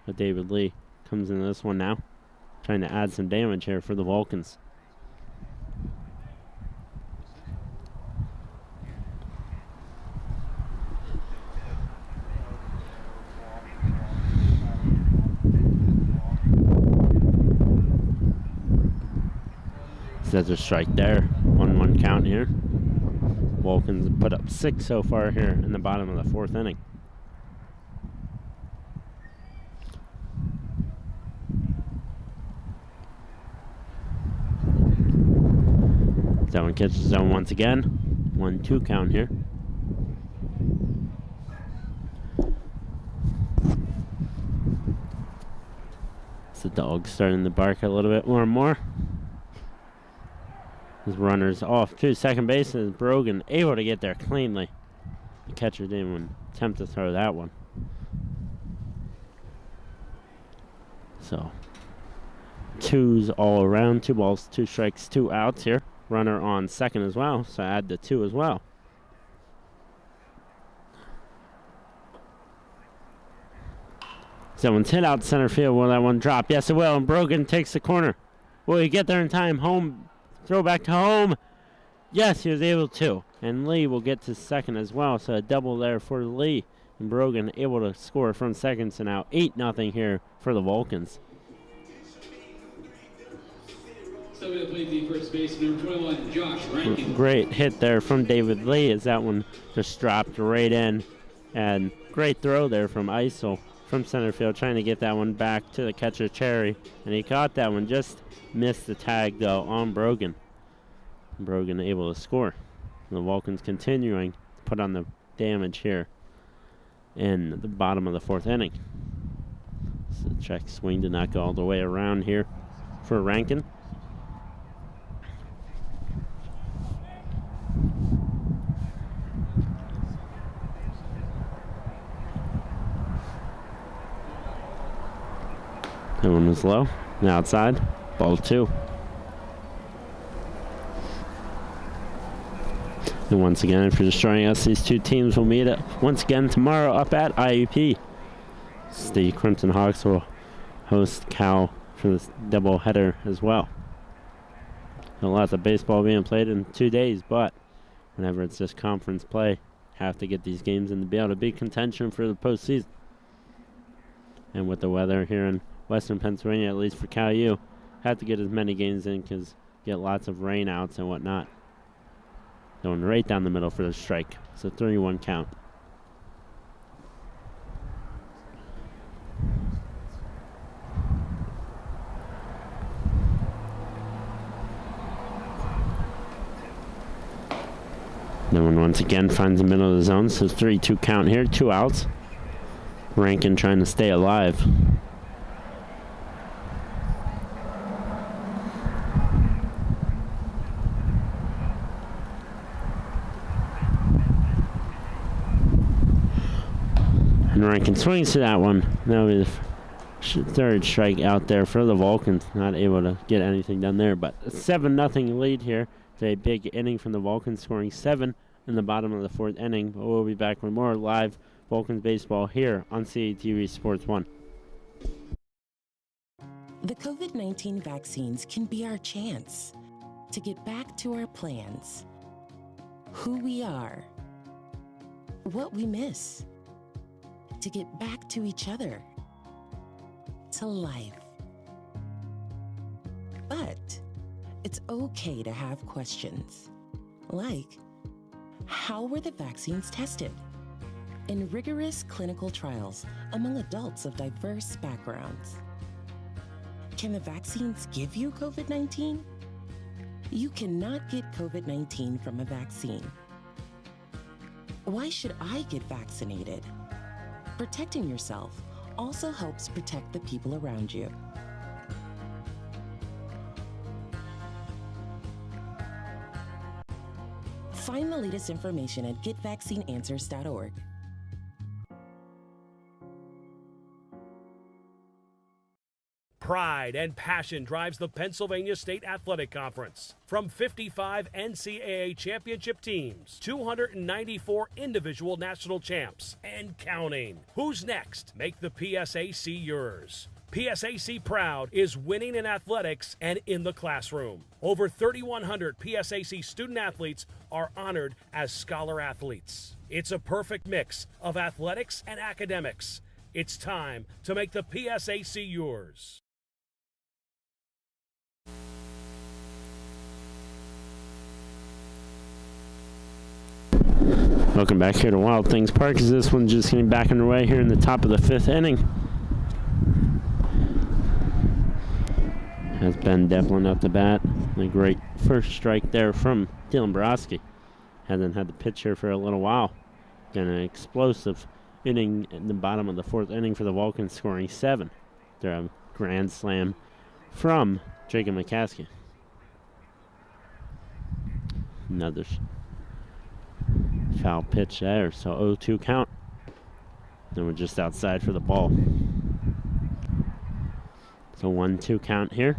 But David Lee comes into this one now, trying to add some damage here for the Vulcans. That's a strike there. 1-1 count here. Vulcans put up 6 so far here in the bottom of the 4th inning. That one catches zone once again. 1-2 count here. It's the dog starting to bark a little bit more and more. His runner's off to second base, and Brogan able to get there cleanly. The catcher didn't even attempt to throw that one. So, 2s all around. 2 balls, 2 strikes, 2 outs here. Runner on second as well, so add the 2 as well. Someone's hit out center field. Will that one drop? Yes, it will. And Brogan takes the corner. Will he get there in time? Home. Throw back to home. Yes, he was able to. And Lee will get to second as well. So a double there for Lee And Brogan able to score from second, so now 8-0 here for the Vulcans. Stepping to play the first base, number 21, Josh Rankin. Great hit there from David Lee as that one just dropped right in. And great throw there from Isel from center field, trying to get that one back to the catcher Cherry. And he caught that one, just missed the tag though on Brogan. Brogan able to score. The Vulcans continuing to put on the damage here in the bottom of the 4th inning. So the check swing did not go all the way around here for Rankin. That one was low. And outside. Ball 2. And once again, if you're just joining us, these two teams will meet once again tomorrow up at IUP. The Crimson Hawks will host Cal for this doubleheader as well. Lots of baseball being played in 2 days, but whenever it's just conference play, have to get these games in to be able to be contention for the postseason. And with the weather here in Western Pennsylvania, at least for Cal U, have to get as many games in because get lots of rainouts and whatnot. Going right down the middle for the strike. So 3-1 count. That one once again finds the middle of the zone. So 3-2 count here. 2 outs. Rankin trying to stay alive. And Rankin swings to that one. That'll be the 3rd strike out there for the Vulcans. Not able to get anything done there, but a 7-0 lead here. It's a big inning from the Vulcans, scoring 7 in the bottom of the 4th inning. But we'll be back with more live Vulcans baseball here on CATV Sports 1. The COVID-19 vaccines can be our chance to get back to our plans, who we are, what we miss, to get back to each other, to life. But it's okay to have questions, like, how were the vaccines tested? In rigorous clinical trials among adults of diverse backgrounds. Can the vaccines give you COVID-19? You cannot get COVID-19 from a vaccine. Why should I get vaccinated? Protecting yourself also helps protect the people around you. Find the latest information at getvaccineanswers.org. Pride and passion drives the Pennsylvania State Athletic Conference. From 55 NCAA championship teams, 294 individual national champs, and counting. Who's next? Make the PSAC yours. PSAC Proud is winning in athletics and in the classroom. Over 3,100 PSAC student athletes are honored as scholar athletes. It's a perfect mix of athletics and academics. It's time to make the PSAC yours. Welcome back here to Wild Things Park, as this one's just getting back underway here in the top of the 5th inning. Has Ben Devlin at the bat. A great first strike there from Dylan Borowski. Hasn't had the pitch here for a little while. Got an explosive inning in the bottom of the 4th inning for the Vulcans, scoring 7. They're a grand slam from Jacob McCaskey. Another foul pitch there, so 0-2 count. Then we're just outside for the ball. So 1-2 count here.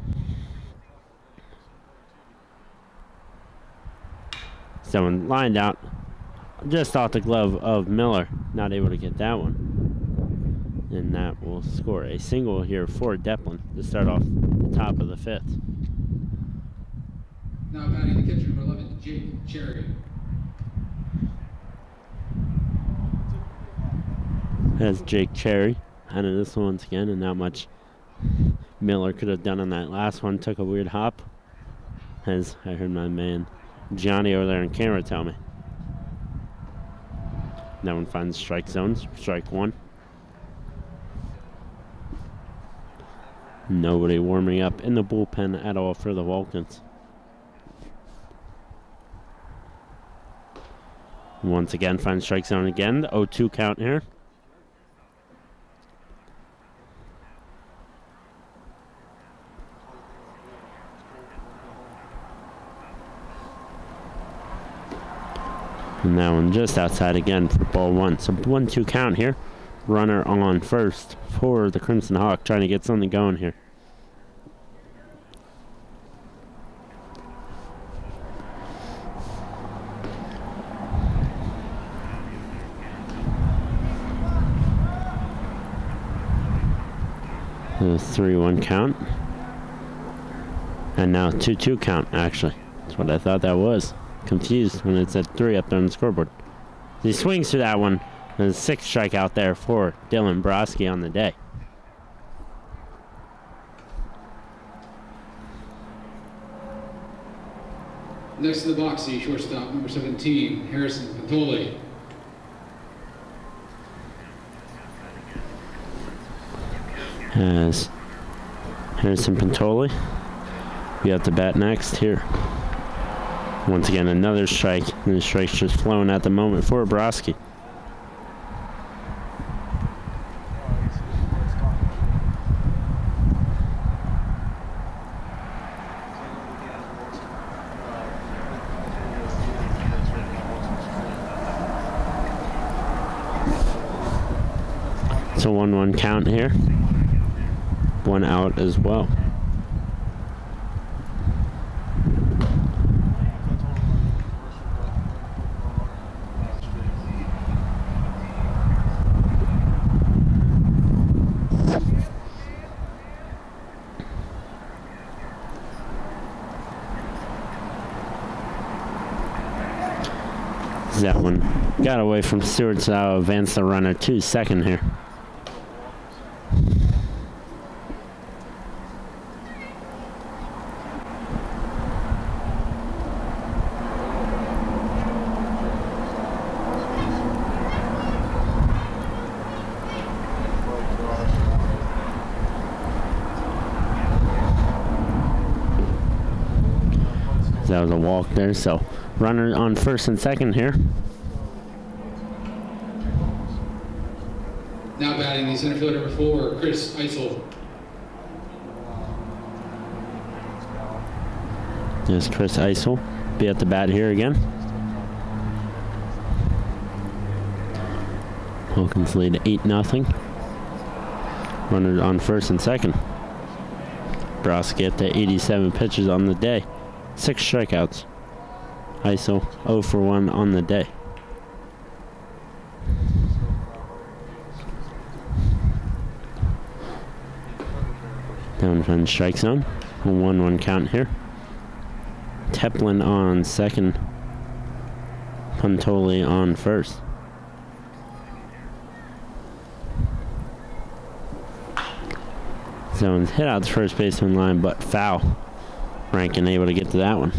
Someone lined out just off the glove of Miller. Not able to get that one. And that will score a single here for Deplin to start off the top of the 5th. Now batting the catcher, number 11, Jake Cherry. As Jake Cherry out of this one once again, and not much Miller could have done on that last one. Took a weird hop, as I heard my man Johnny over there on camera tell me. That one finds strike zones. Strike one. Nobody warming up in the bullpen at all for the Vulcans. Once again, finds strike zone again. The 0-2 count here. And that one just outside again for ball one. So 1-2 count here. Runner on first for the Crimson Hawk, trying to get something going here. A 3-1 count. And now 2-2 count, actually. That's what I thought that was. Confused when it said 3 up there on the scoreboard. He swings through that one. There's a 6th strikeout there for Dylan Broski on the day. Next to the box, the shortstop, number 17, Harrison Pantoli. As Harrison Pantoli be at the bat next here. Once again, another strike. And the strike's just flowing at the moment for Broski. It's a 1-1 count here. 1 out as well. That one got away from Stewart, so I'll advance the runner to second here. That was a walk there, so runner on first and second here. Now batting the center fielder number 4, Chris Eisel. Yes, Chris Eisel be at the bat here again. Vulcans lead 8-0. Runner on first and second. Broski at the 87 pitches on the day. 6 strikeouts. Eisel 0 for 1 on the day. Down from strike zone. A 1-1 count here. Teplin on second. Pantoli on first. Zone's hit out the first baseman line, but foul. Rankin able to get to that one.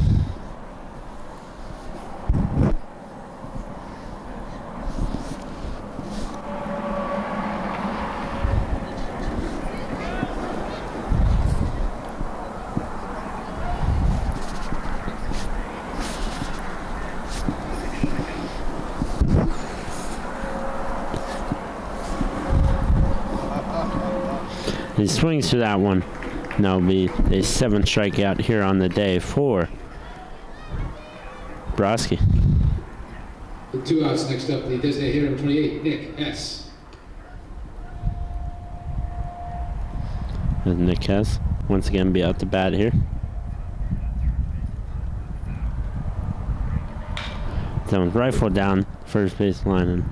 He swings to that one. And that'll be a 7th strikeout here on the day for Broski. With 2 outs, next up, the designated hitter number 28, Nick Hess. As Nick Hess once again be out the bat here. That one's rifled down first base line and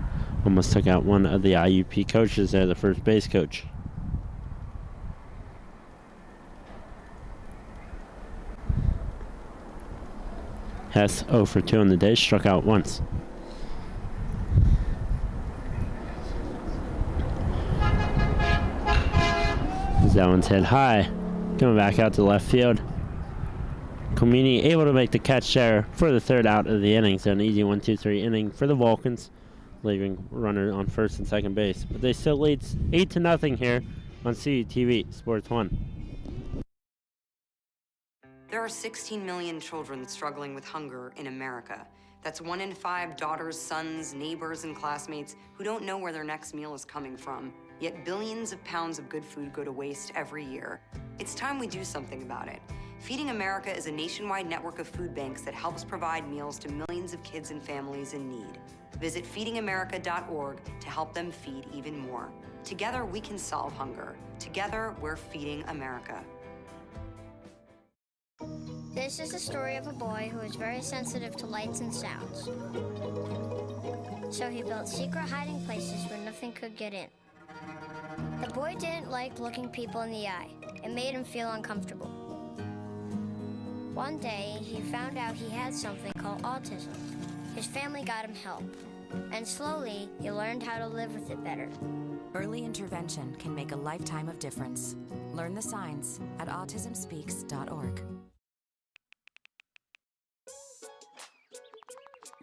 almost took out one of the IUP coaches there, the first base coach. Hess 0 for 2 on the day, struck out once. That one's hit high. Coming back out to left field. Comini able to make the catch there for the third out of the inning. So an easy 1-2-3 inning for the Vulcans, leaving runner on first and second base. But they still lead 8-0 here on CTV Sports 1. There are 16 million children struggling with hunger in America. That's 1 in 5 daughters, sons, neighbors, and classmates who don't know where their next meal is coming from. Yet billions of pounds of good food go to waste every year. It's time we do something about it. Feeding America is a nationwide network of food banks that helps provide meals to millions of kids and families in need. Visit feedingamerica.org to help them feed even more. Together, we can solve hunger. Together, we're feeding America. This is the story of a boy who is very sensitive to lights and sounds. So he built secret hiding places where nothing could get in. The boy didn't like looking people in the eye. It made him feel uncomfortable. One day, he found out he had something called autism. His family got him help, and slowly, he learned how to live with it better. Early intervention can make a lifetime of difference. Learn the signs at autismspeaks.org.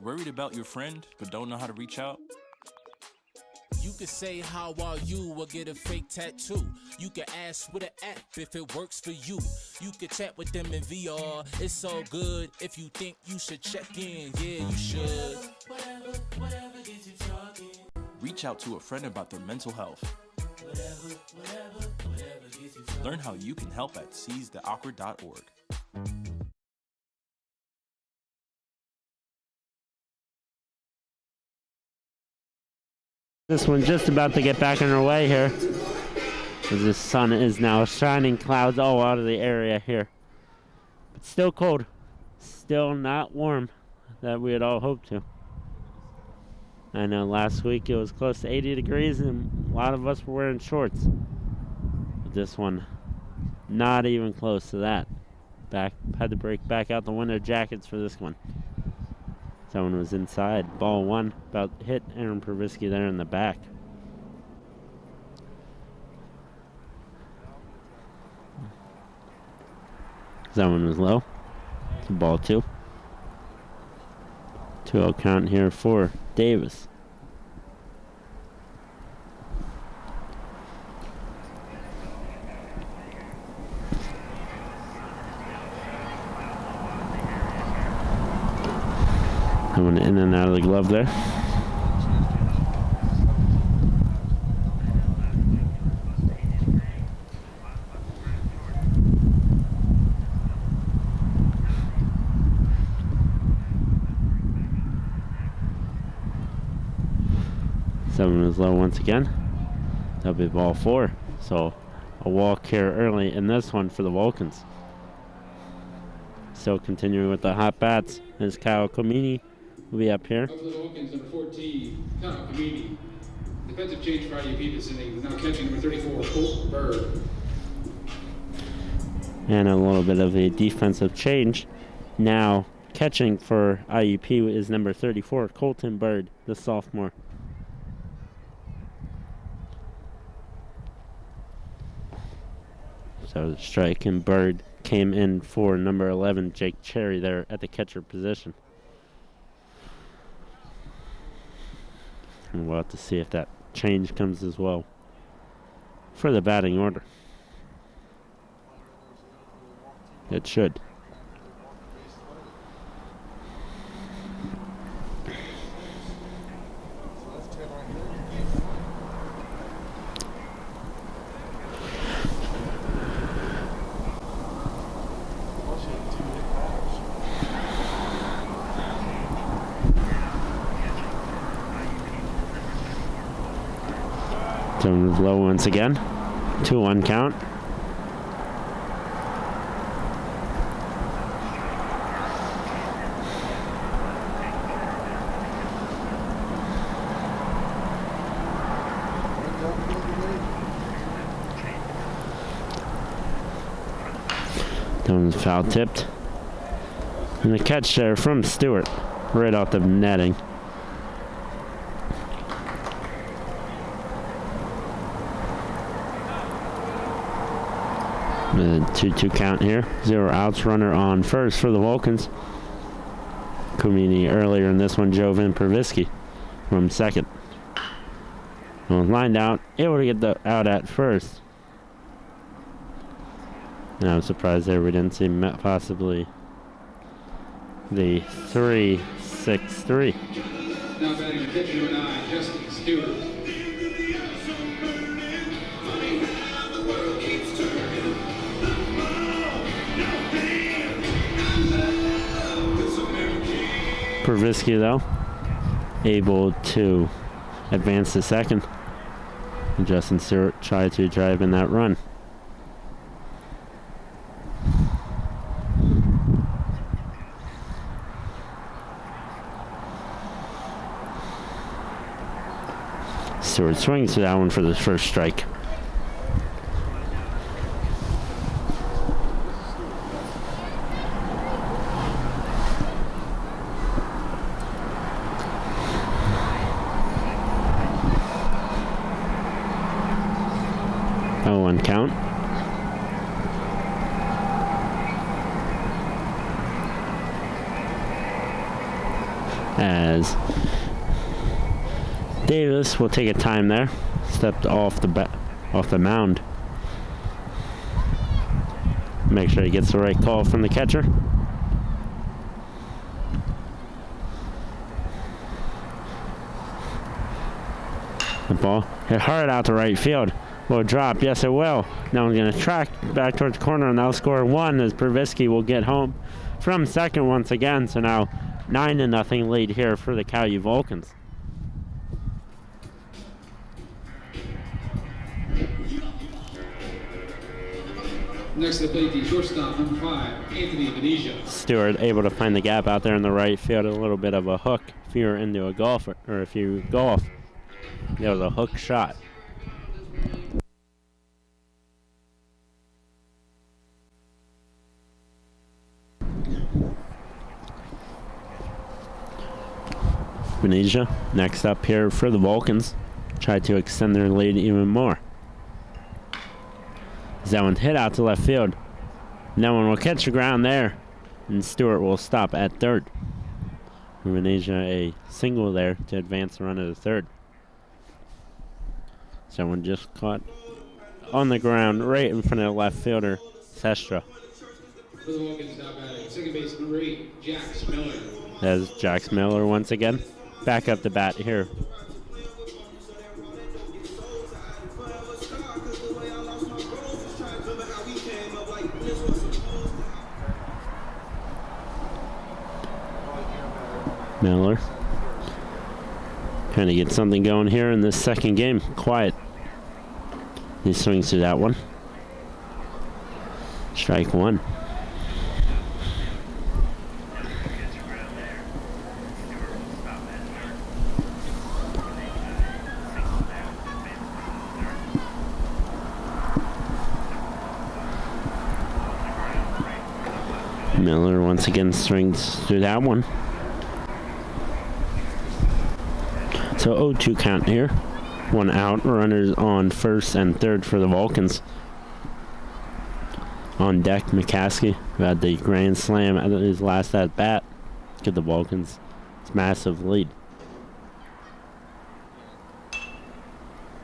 Worried about your friend but don't know how to reach out? You could say how are you or get a fake tattoo. You could ask with an app if it works for you. You could chat with them in VR. It's so good. If you think you should check in, yeah, you should. Whatever gets you talking. Reach out to a friend about their mental health. Whatever gets you talking. Learn how you can help at seizetheawkward.org. This one's just about to get back on our way here, as the sun is now shining clouds all out of the area here. But still cold, still not warm that we had all hoped to. I know last week it was close to 80 degrees and a lot of us were wearing shorts. But this one, not even close to that. Had to break back out the winter jackets for this one. Someone was inside. Ball one, about hit Aaron Provisky there in the back. Someone was low. Ball two. 2-0 count here for Davis. Coming in and out of the glove there. Seven is low once again. That'll be ball four. So a walk here early in this one for the Vulcans. Still continuing with the hot bats is Kyle Comini. Will be up here. Up for the Vulcans, number 14, Kyle Comini. Defensive change for IUP this inning. Now catching number 34, Colt Bird. And a little bit of a defensive change. Now catching for IUP is number 34, Colton Bird, the sophomore. So the strike and Bird came in for number 11, Jake Cherry, there at the catcher position. And we'll have to see if that change comes as well for the batting order. It should. Someone low once again. 2-1 count. That one's foul tipped. And the catch there from Stewart, right off the netting. The 2-2 count here. 0 outs, runner on first for the Vulcans. Kumini earlier in this one, Jovan Pervisky from second. Well, lined out, able to get the out at first. And I was surprised there we didn't see possibly the 3-6-3. Now batting the pitcher number 9, Justin Stewart. Pervisky, though, able to advance to second. And Justin Stewart tried to drive in that run. Stewart swings to that one for the first strike. Oh, 1 count. As Davis will take a time there, stepped off the mound. Make sure he gets the right call from the catcher. The ball hit hard out to right field. Will drop, yes it will. Now we're going to track back towards the corner and they'll score 1 as Pervisky will get home from second once again. So now 9-0 lead here for the Cal-U Vulcans. Next to the plate, the shortstop, number 5, Anthony Venetia. Stewart able to find the gap out there in the right field. A little bit of a hook if you're into a golfer, or if you golf. There was a hook shot. Venetia next up here for the Vulcans. Try to extend their lead even more. That one's hit out to left field. No one will catch the ground there, and Stewart will stop at third. Venetia a single there to advance the run to the third. Someone just caught on the ground right in front of the left fielder, Sestra. For the Vulcans now batting, second base number 8, Jax Miller. There's Jax Miller once again. Back up the bat here. Miller trying to get something going here in this second game. Quiet. He swings to that one. Strike 1. Miller once again swings through that one. So 0-2 count here. 1 out. Runners on first and third for the Vulcans. On deck, McCaskey, who had the grand slam at his last at bat. Give the Vulcans its massive lead.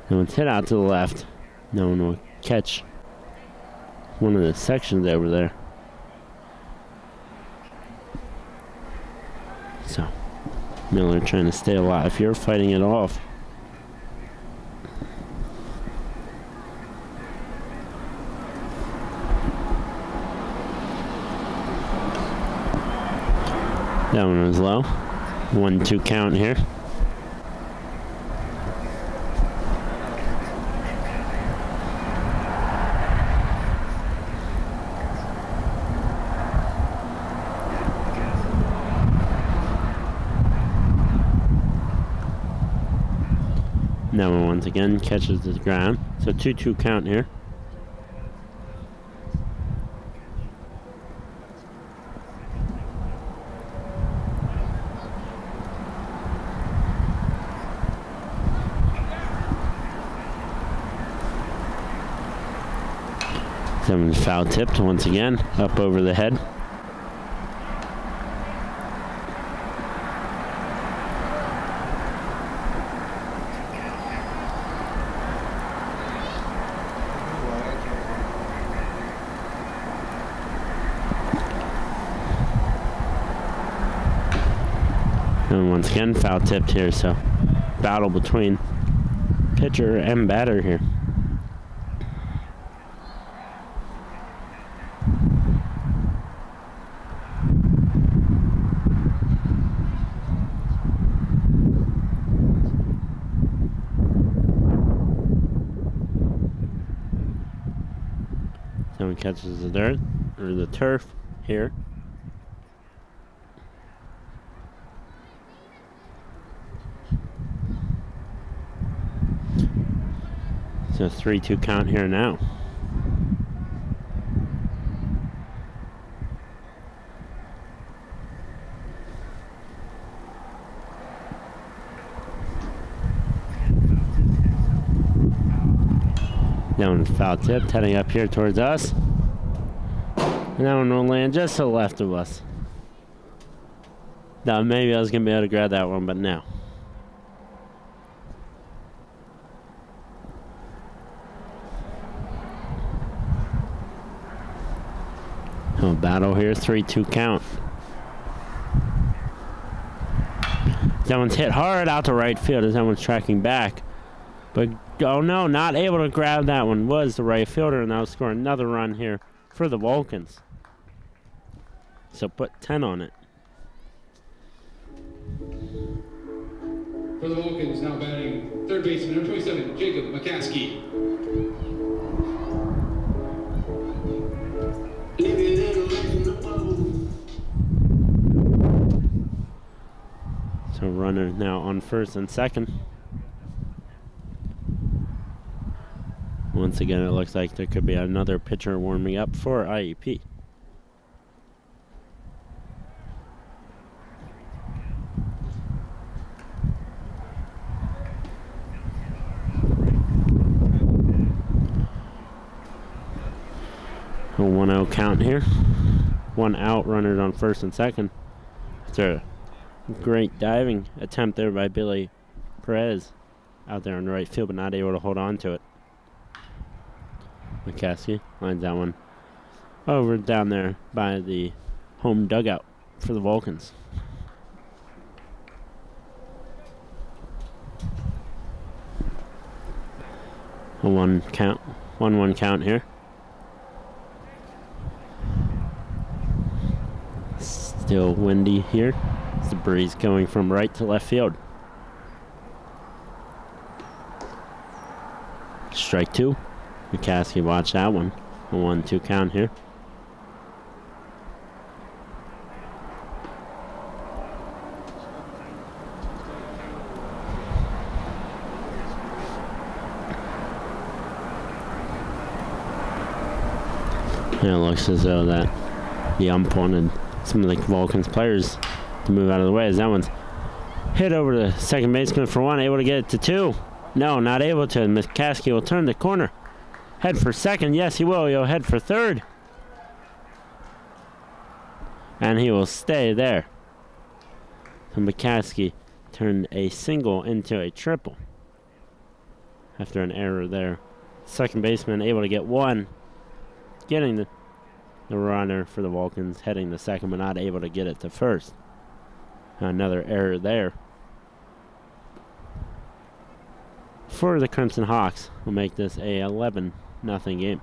And it's hit out to the left. No one will catch one of the sections over there. So Miller trying to stay alive here, fighting it off. That one was low. 1-2 count here. That one once again catches the ground. So 2-2 count here. Someone foul tipped once again, up over the head. And once again, foul tipped here, so battle between pitcher and batter here. Someone catches the dirt, or the turf here. So 3-2 count here now. That one foul tipped, heading up here towards us. And that one will land just to the left of us. Now maybe I was going to be able to grab that one, but no. Oh, battle here, 3-2 count. That one's hit hard out to right field as that one's tracking back. But, oh no, not able to grab that one. Was the right fielder, and that'll score another run here for the Vulcans. So put 10 on it. For the Vulcans, now batting third baseman, number 27, Jacob McCaskey. So runner now on first and second. Once again, it looks like there could be another pitcher warming up for IUP. A 1-0 count here. 1 out, runners on first and second. After a great diving attempt there by Billy Perez out there in the right field, but not able to hold on to it. McCaskey lines that one over down there by the home dugout for the Vulcans. A 1-1 count here. Still windy here. It's the breeze going from right to left field. Strike 2. McCaskey, watch that one. A 1-2 count here. And it looks as though that the ump wanted some of the Vulcans players to move out of the way as that one's hit over to second baseman for 1, able to get it to 2. No, not able to. McCaskey will turn the corner. Head for second. Yes, he will. He'll head for third. And he will stay there. So McCaskey turned a single into a triple after an error there. Second baseman able to get 1. Getting the runner for the Vulcans, heading to second, but not able to get it to first. Another error there for the Crimson Hawks. Will make this a 11-0 game.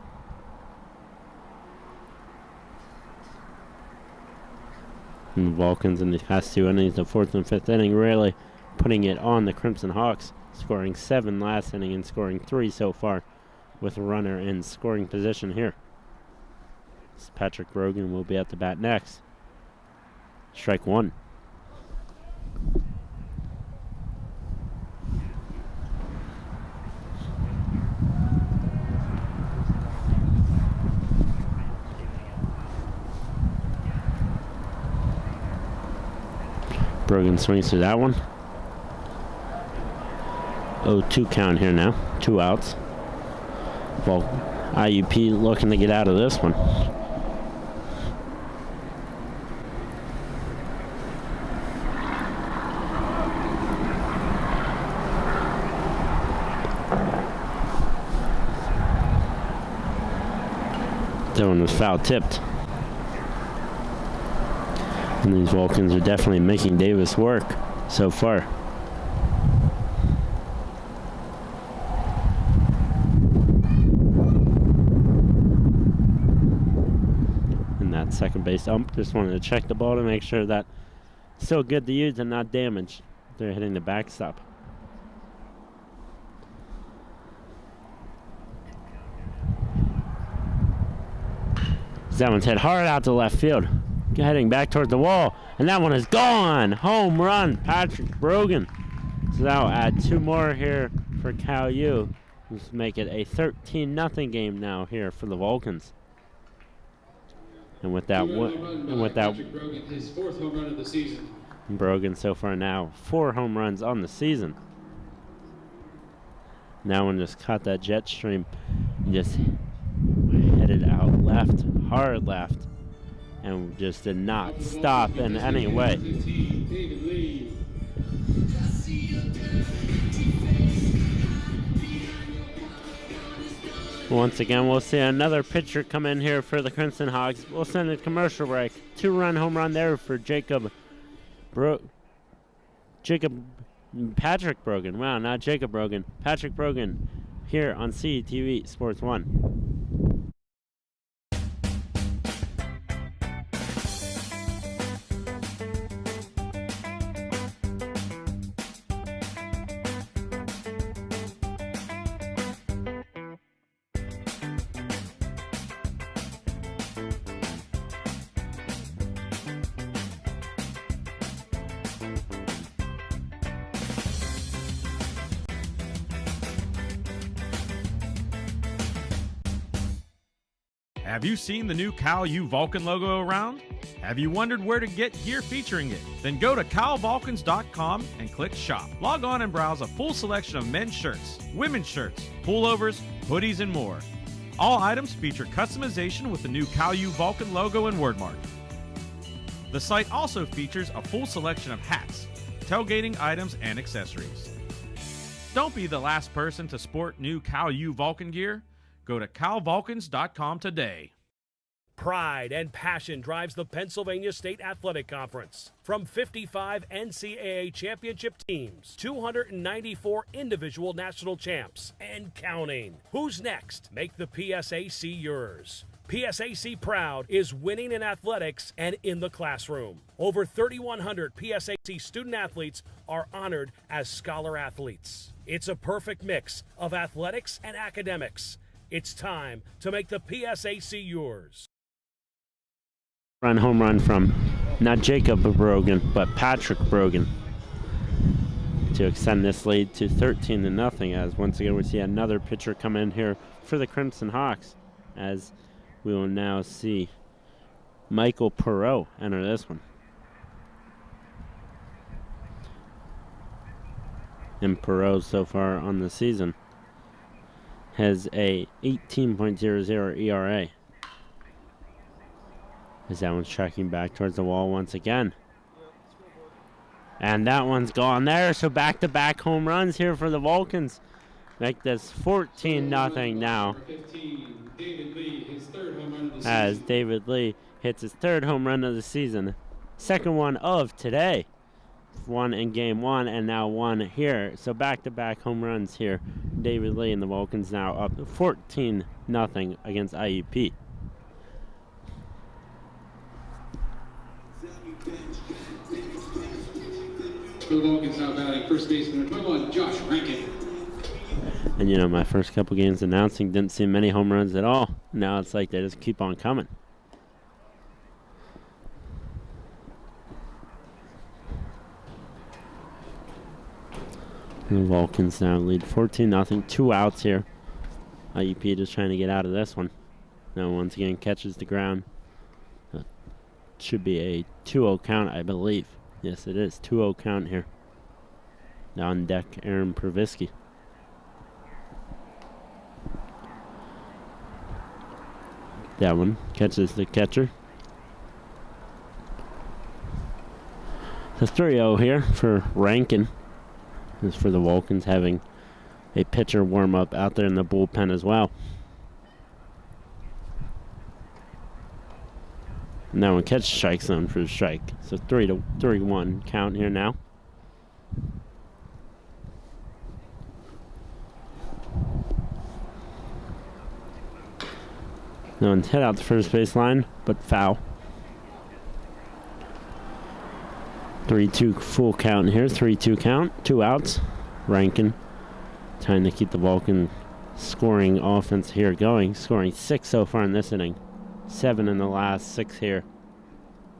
And the Vulcans in these past 2 innings, the 4th and 5th inning, really putting it on the Crimson Hawks, scoring 7 last inning and scoring 3 so far with a runner in scoring position here. Patrick Rogan will be at the bat next. Strike 1. Brogan swings to that one. 0-2 count here now. 2 outs. IUP looking to get out of this one. That one was foul tipped. And these Vulcans are definitely making Davis work so far. And that second base ump just wanted to check the ball to make sure that it's still good to use and not damaged. They're hitting the backstop. That one's hit hard out to left field. Heading back towards the wall. And that one is gone. Home run, Patrick Brogan. So that'll add 2 more here for Cal U. Let's make it a 13-0 game now here for the Vulcans. And with that Patrick Brogan, his 4th home run of the season. Brogan so far now 4 home runs on the season. That one just caught that jet stream and just headed out left, hard left, and just did not stop in any way. Once again, we'll see another pitcher come in here for the Crimson Hawks. We'll send a commercial break. 2-run home run there for Patrick Brogan. Wow, not Jacob Brogan. Patrick Brogan here on CTV Sports 1. Have you seen the new Cal U Vulcan logo around? Have you wondered where to get gear featuring it? Then go to calvulcans.com and click shop. Log on and browse a full selection of men's shirts, women's shirts, pullovers, hoodies, and more. All items feature customization with the new Cal U Vulcan logo and wordmark. The site also features a full selection of hats, tailgating items, and accessories. Don't be the last person to sport new Cal U Vulcan gear. Go to calvulcans.com today. Pride and passion drives the Pennsylvania State Athletic Conference. From 55 NCAA championship teams, 294 individual national champs, and counting. Who's next? Make the PSAC yours. PSAC Proud is winning in athletics and in the classroom. Over 3,100 PSAC student athletes are honored as scholar athletes. It's a perfect mix of athletics and academics. It's time to make the PSAC yours. Home run from not Jacob Brogan, but Patrick Brogan to extend this lead to 13-0, as once again we see another pitcher come in here for the Crimson Hawks, as we will now see Michael Perot enter this one. And Perot so far on the season has a 18.00 ERA. As that one's tracking back towards the wall once again. And that one's gone there, so back-to-back home runs here for the Vulcans. Make this 14-0 now. As David Lee hits his 3rd home run of the season. 2nd one of today. 1 in game 1 and now 1 here. So back-to-back home runs here. David Lee and the Vulcans now up 14-0 against IUP. The Vulcans now batting first baseman number 1, Josh Rankin. And you know, my first couple games announcing didn't see many home runs at all. Now it's like they just keep on coming. The Vulcans now lead 14-0, 2 outs here. IUP just trying to get out of this one. Now once again catches the ground. Should be a 2-0 count, I believe. Yes, it is. 2-0 count here. Now on deck, Aaron Provisky. That one catches the catcher. The 3-0 here for Rankin. This is for the Vulcans, having a pitcher warm up out there in the bullpen as well. And that one catch strike zone for the strike. So 3-1 count here now. No one's hit out the first base line, but foul. 3-2 full count here. 3-2 count. 2 outs. Rankin trying to keep the Vulcan scoring offense here going. Scoring 6 so far in this inning. 7 in the last 6 here.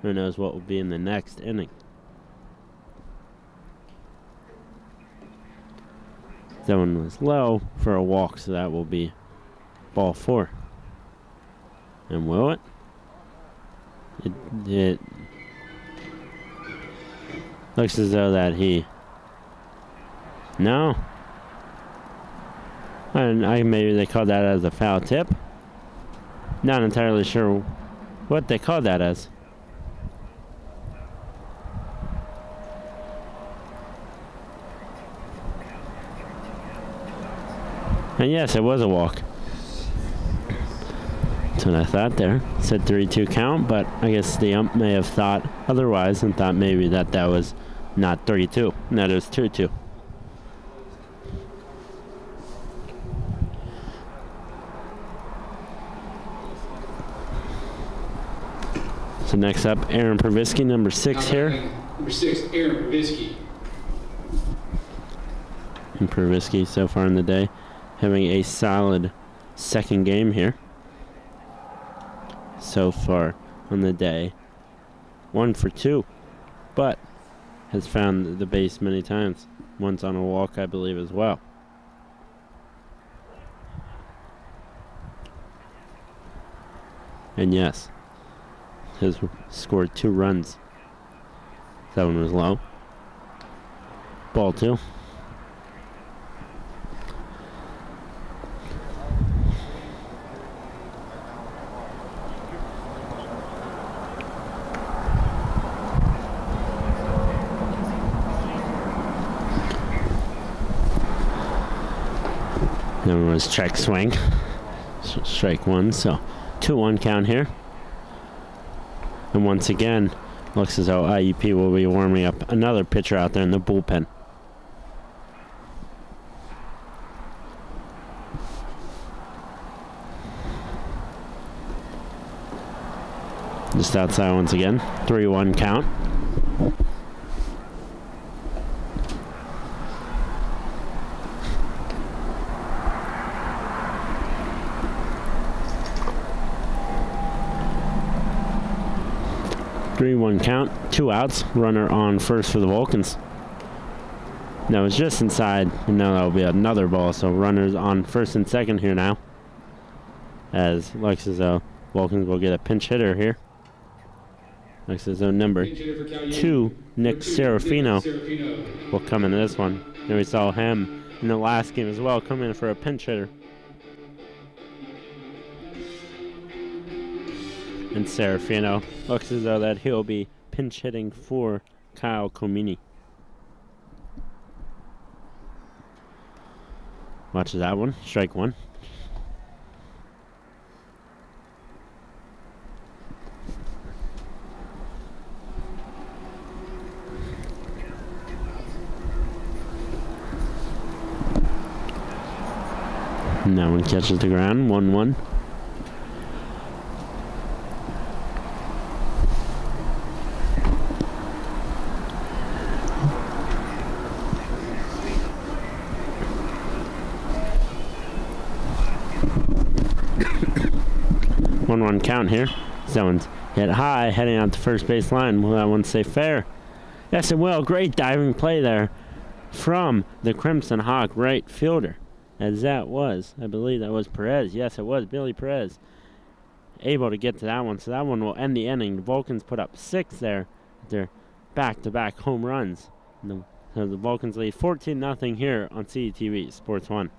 Who knows what will be in the next inning. That one was low for a walk, so that will be ball 4. And will it? It looks as though that he... No. Maybe they called that as a foul tip. Not entirely sure what they called that as. And yes, it was a walk. That's what I thought there. Said 3-2 count, but I guess the ump may have thought otherwise and thought maybe that was not 3-2, and that it was 2-2. So next up, Aaron Pervisky, number 6 here. Number 6, Aaron Pervisky. And Pervisky so far in the day having a solid second game here. So far on the day. 1 for 2, but has found the base many times. Once on a walk, I believe, as well. And yes, has scored 2 runs. That one was low. Ball 2. That one was check swing. Strike 1, so 2-1 count here. And once again, looks as though IUP will be warming up another pitcher out there in the bullpen. Just outside once again. 3-1 count. Three-one count, 2 outs, runner on first for the Vulcans. That was just inside, and now that'll be another ball, so runners on first and second here now. As looks as though Vulcans will get a pinch hitter here. Looks as though number 2, Nick Serafino, will come into this one. And we saw him in the last game as well, come in for a pinch hitter. And Serafino looks as though that he'll be pinch hitting for Kyle Comini. Watch that one. Strike 1. And that one catches the ground. 1-1. One count here. That one's hit high, heading out the first base line. Will that one stay fair? Yes, it will. Great diving play there from the Crimson Hawk right fielder. As that was, I believe that was Perez. Yes, it was Billy Perez. Able to get to that one, so that one will end the inning. The Vulcans put up 6 there. They're back-to-back home runs. So the Vulcans lead 14-0 here on CTV Sports 1.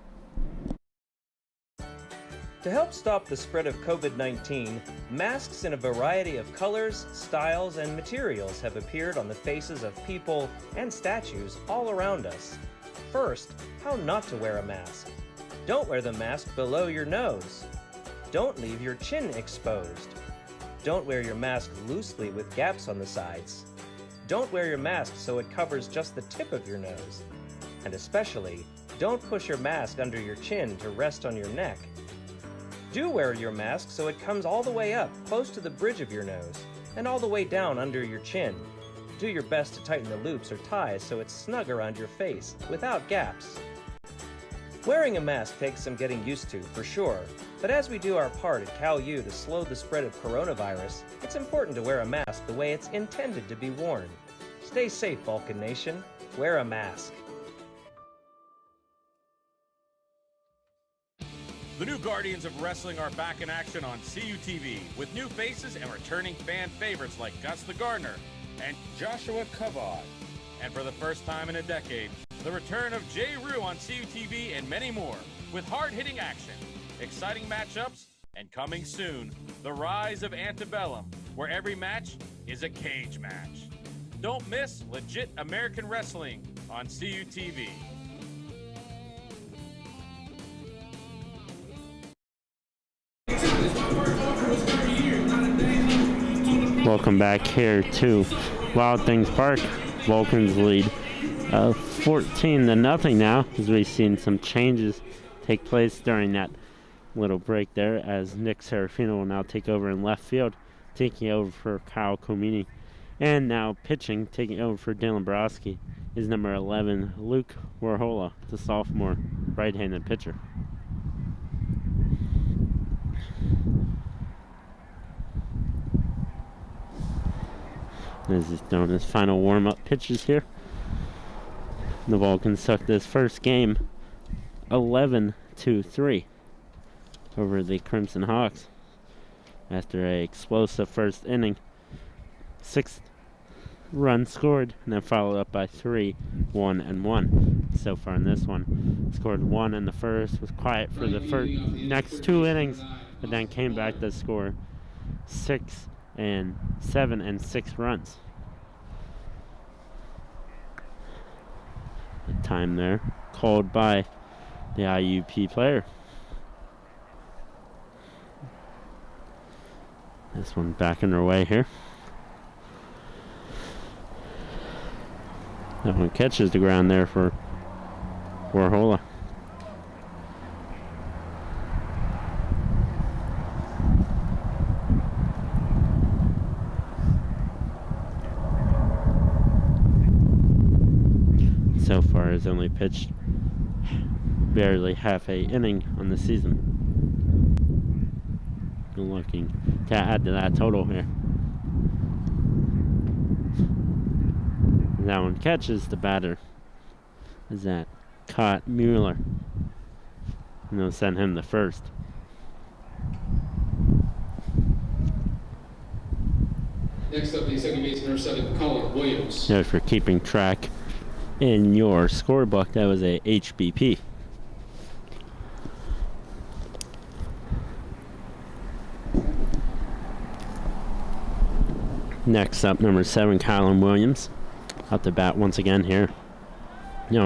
To help stop the spread of COVID-19, masks in a variety of colors, styles, and materials have appeared on the faces of people and statues all around us. First, how not to wear a mask. Don't wear the mask below your nose. Don't leave your chin exposed. Don't wear your mask loosely with gaps on the sides. Don't wear your mask so it covers just the tip of your nose. And especially, don't push your mask under your chin to rest on your neck. Do wear your mask so it comes all the way up, close to the bridge of your nose, and all the way down under your chin. Do your best to tighten the loops or ties so it's snug around your face, without gaps. Wearing a mask takes some getting used to, for sure, but as we do our part at Cal U to slow the spread of coronavirus, it's important to wear a mask the way it's intended to be worn. Stay safe, Vulcan Nation. Wear a mask. The new Guardians of Wrestling are back in action on CUTV with new faces and returning fan favorites like Gus the Gardener and Joshua Kavod. And for the first time in a decade, the return of Jay Rue on CUTV and many more with hard-hitting action, exciting matchups, and coming soon, the rise of Antebellum, where every match is a cage match. Don't miss legit American wrestling on CUTV. Welcome back here to Wild Things Park. Vulcans lead 14-0 now, as we've seen some changes take place during that little break there, as Nick Serafino will now take over in left field, taking over for Kyle Comini. And now pitching, taking over for Dylan Borowski, is number 11, Luke Warhola, the sophomore right-handed pitcher. As he's throwing his final warm-up pitches here. The Vulcans took this first game 11-3 over the Crimson Hawks after an explosive first inning. 6 runs scored and then followed up by 3, 1 and 1. So far in this one, scored 1 in the first, was quiet for the next 2 innings, but then came back to score 6 and 7 and 6 runs. The time there called by the IUP player. This one back underway here. That one catches the ground there for Warhola. So far has only pitched barely half a inning on the season. Looking to add to that total here. And that one catches the batter. Is that caught Mueller? And they'll send him the first. Next up, the second baseman, number 7, Colin Williams. So for keeping track in your scorebook, that was a HBP. Next up, number 7, Colin Williams. Out to bat once again here.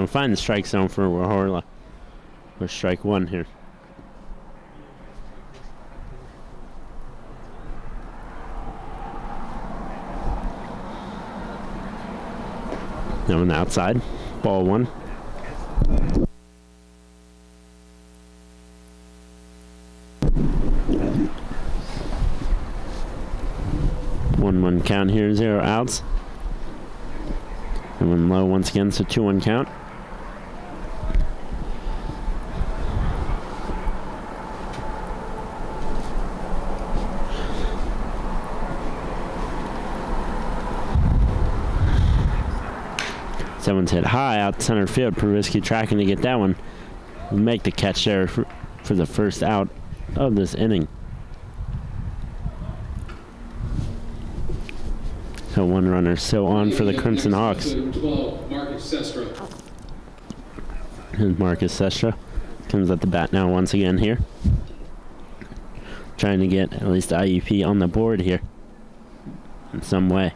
Find the strike zone for Warhola. Or strike 1 here. That one outside. Ball 1. One count here, 0 outs. And one low once again, so 2-1 count. Someone's hit high out center field. Provisky tracking to get that one. Will make the catch there for the first out of this inning. So 1 runner still on for the Crimson Hawks. And Marcus Sestra comes at the bat now once again here. trying to get at least IUP on the board here in some way.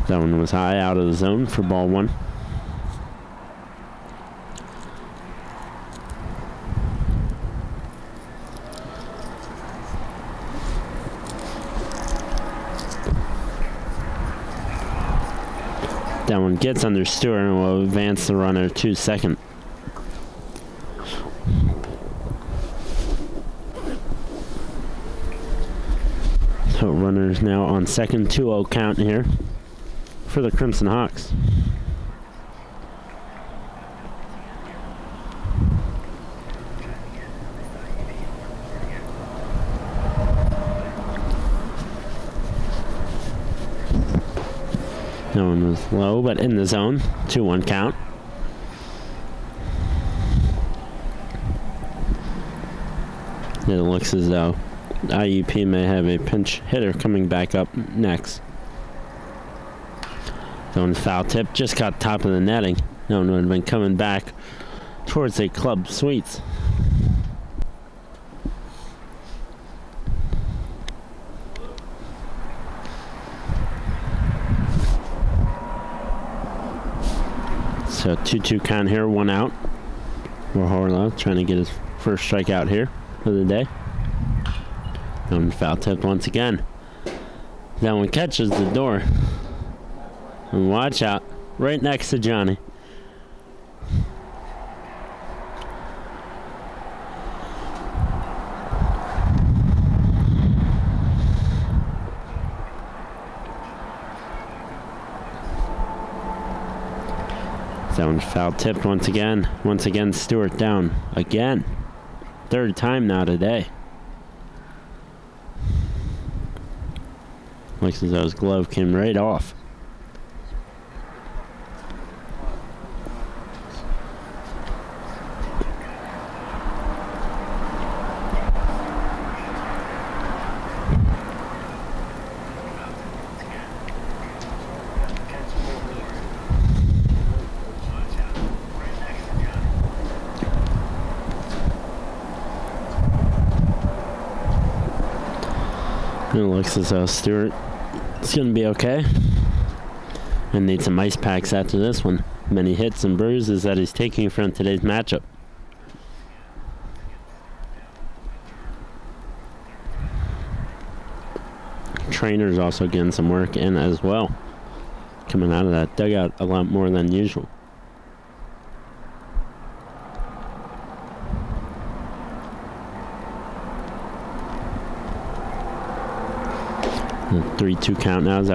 That one was high, out of the zone for ball one. That one gets under Stewart and will advance the runner to second. So runners now on second, 2-0 count here for the Crimson Hawks. That one was low, but in the zone. 2-1 count. It looks as though IUP may have a pinch hitter coming back up next. That one foul tip, just got top of the netting. That one would have been coming back towards a club suites. So 2-2 count here, 1 out. Warhorla trying to get his first strikeout here of the day. That one foul tipped once again. That one catches the door. And watch out, right next to Johnny. That one's foul tipped once again. Once again, Stewart down again. Third time now today. Looks as though his glove came right off. It looks as though Stewart is going to be okay. And need some ice packs after this one. Many hits and bruises that he's taking from today's matchup. Trainer's also getting some work in as well. Coming out of that dugout a lot more than usual. The 3-2 count now is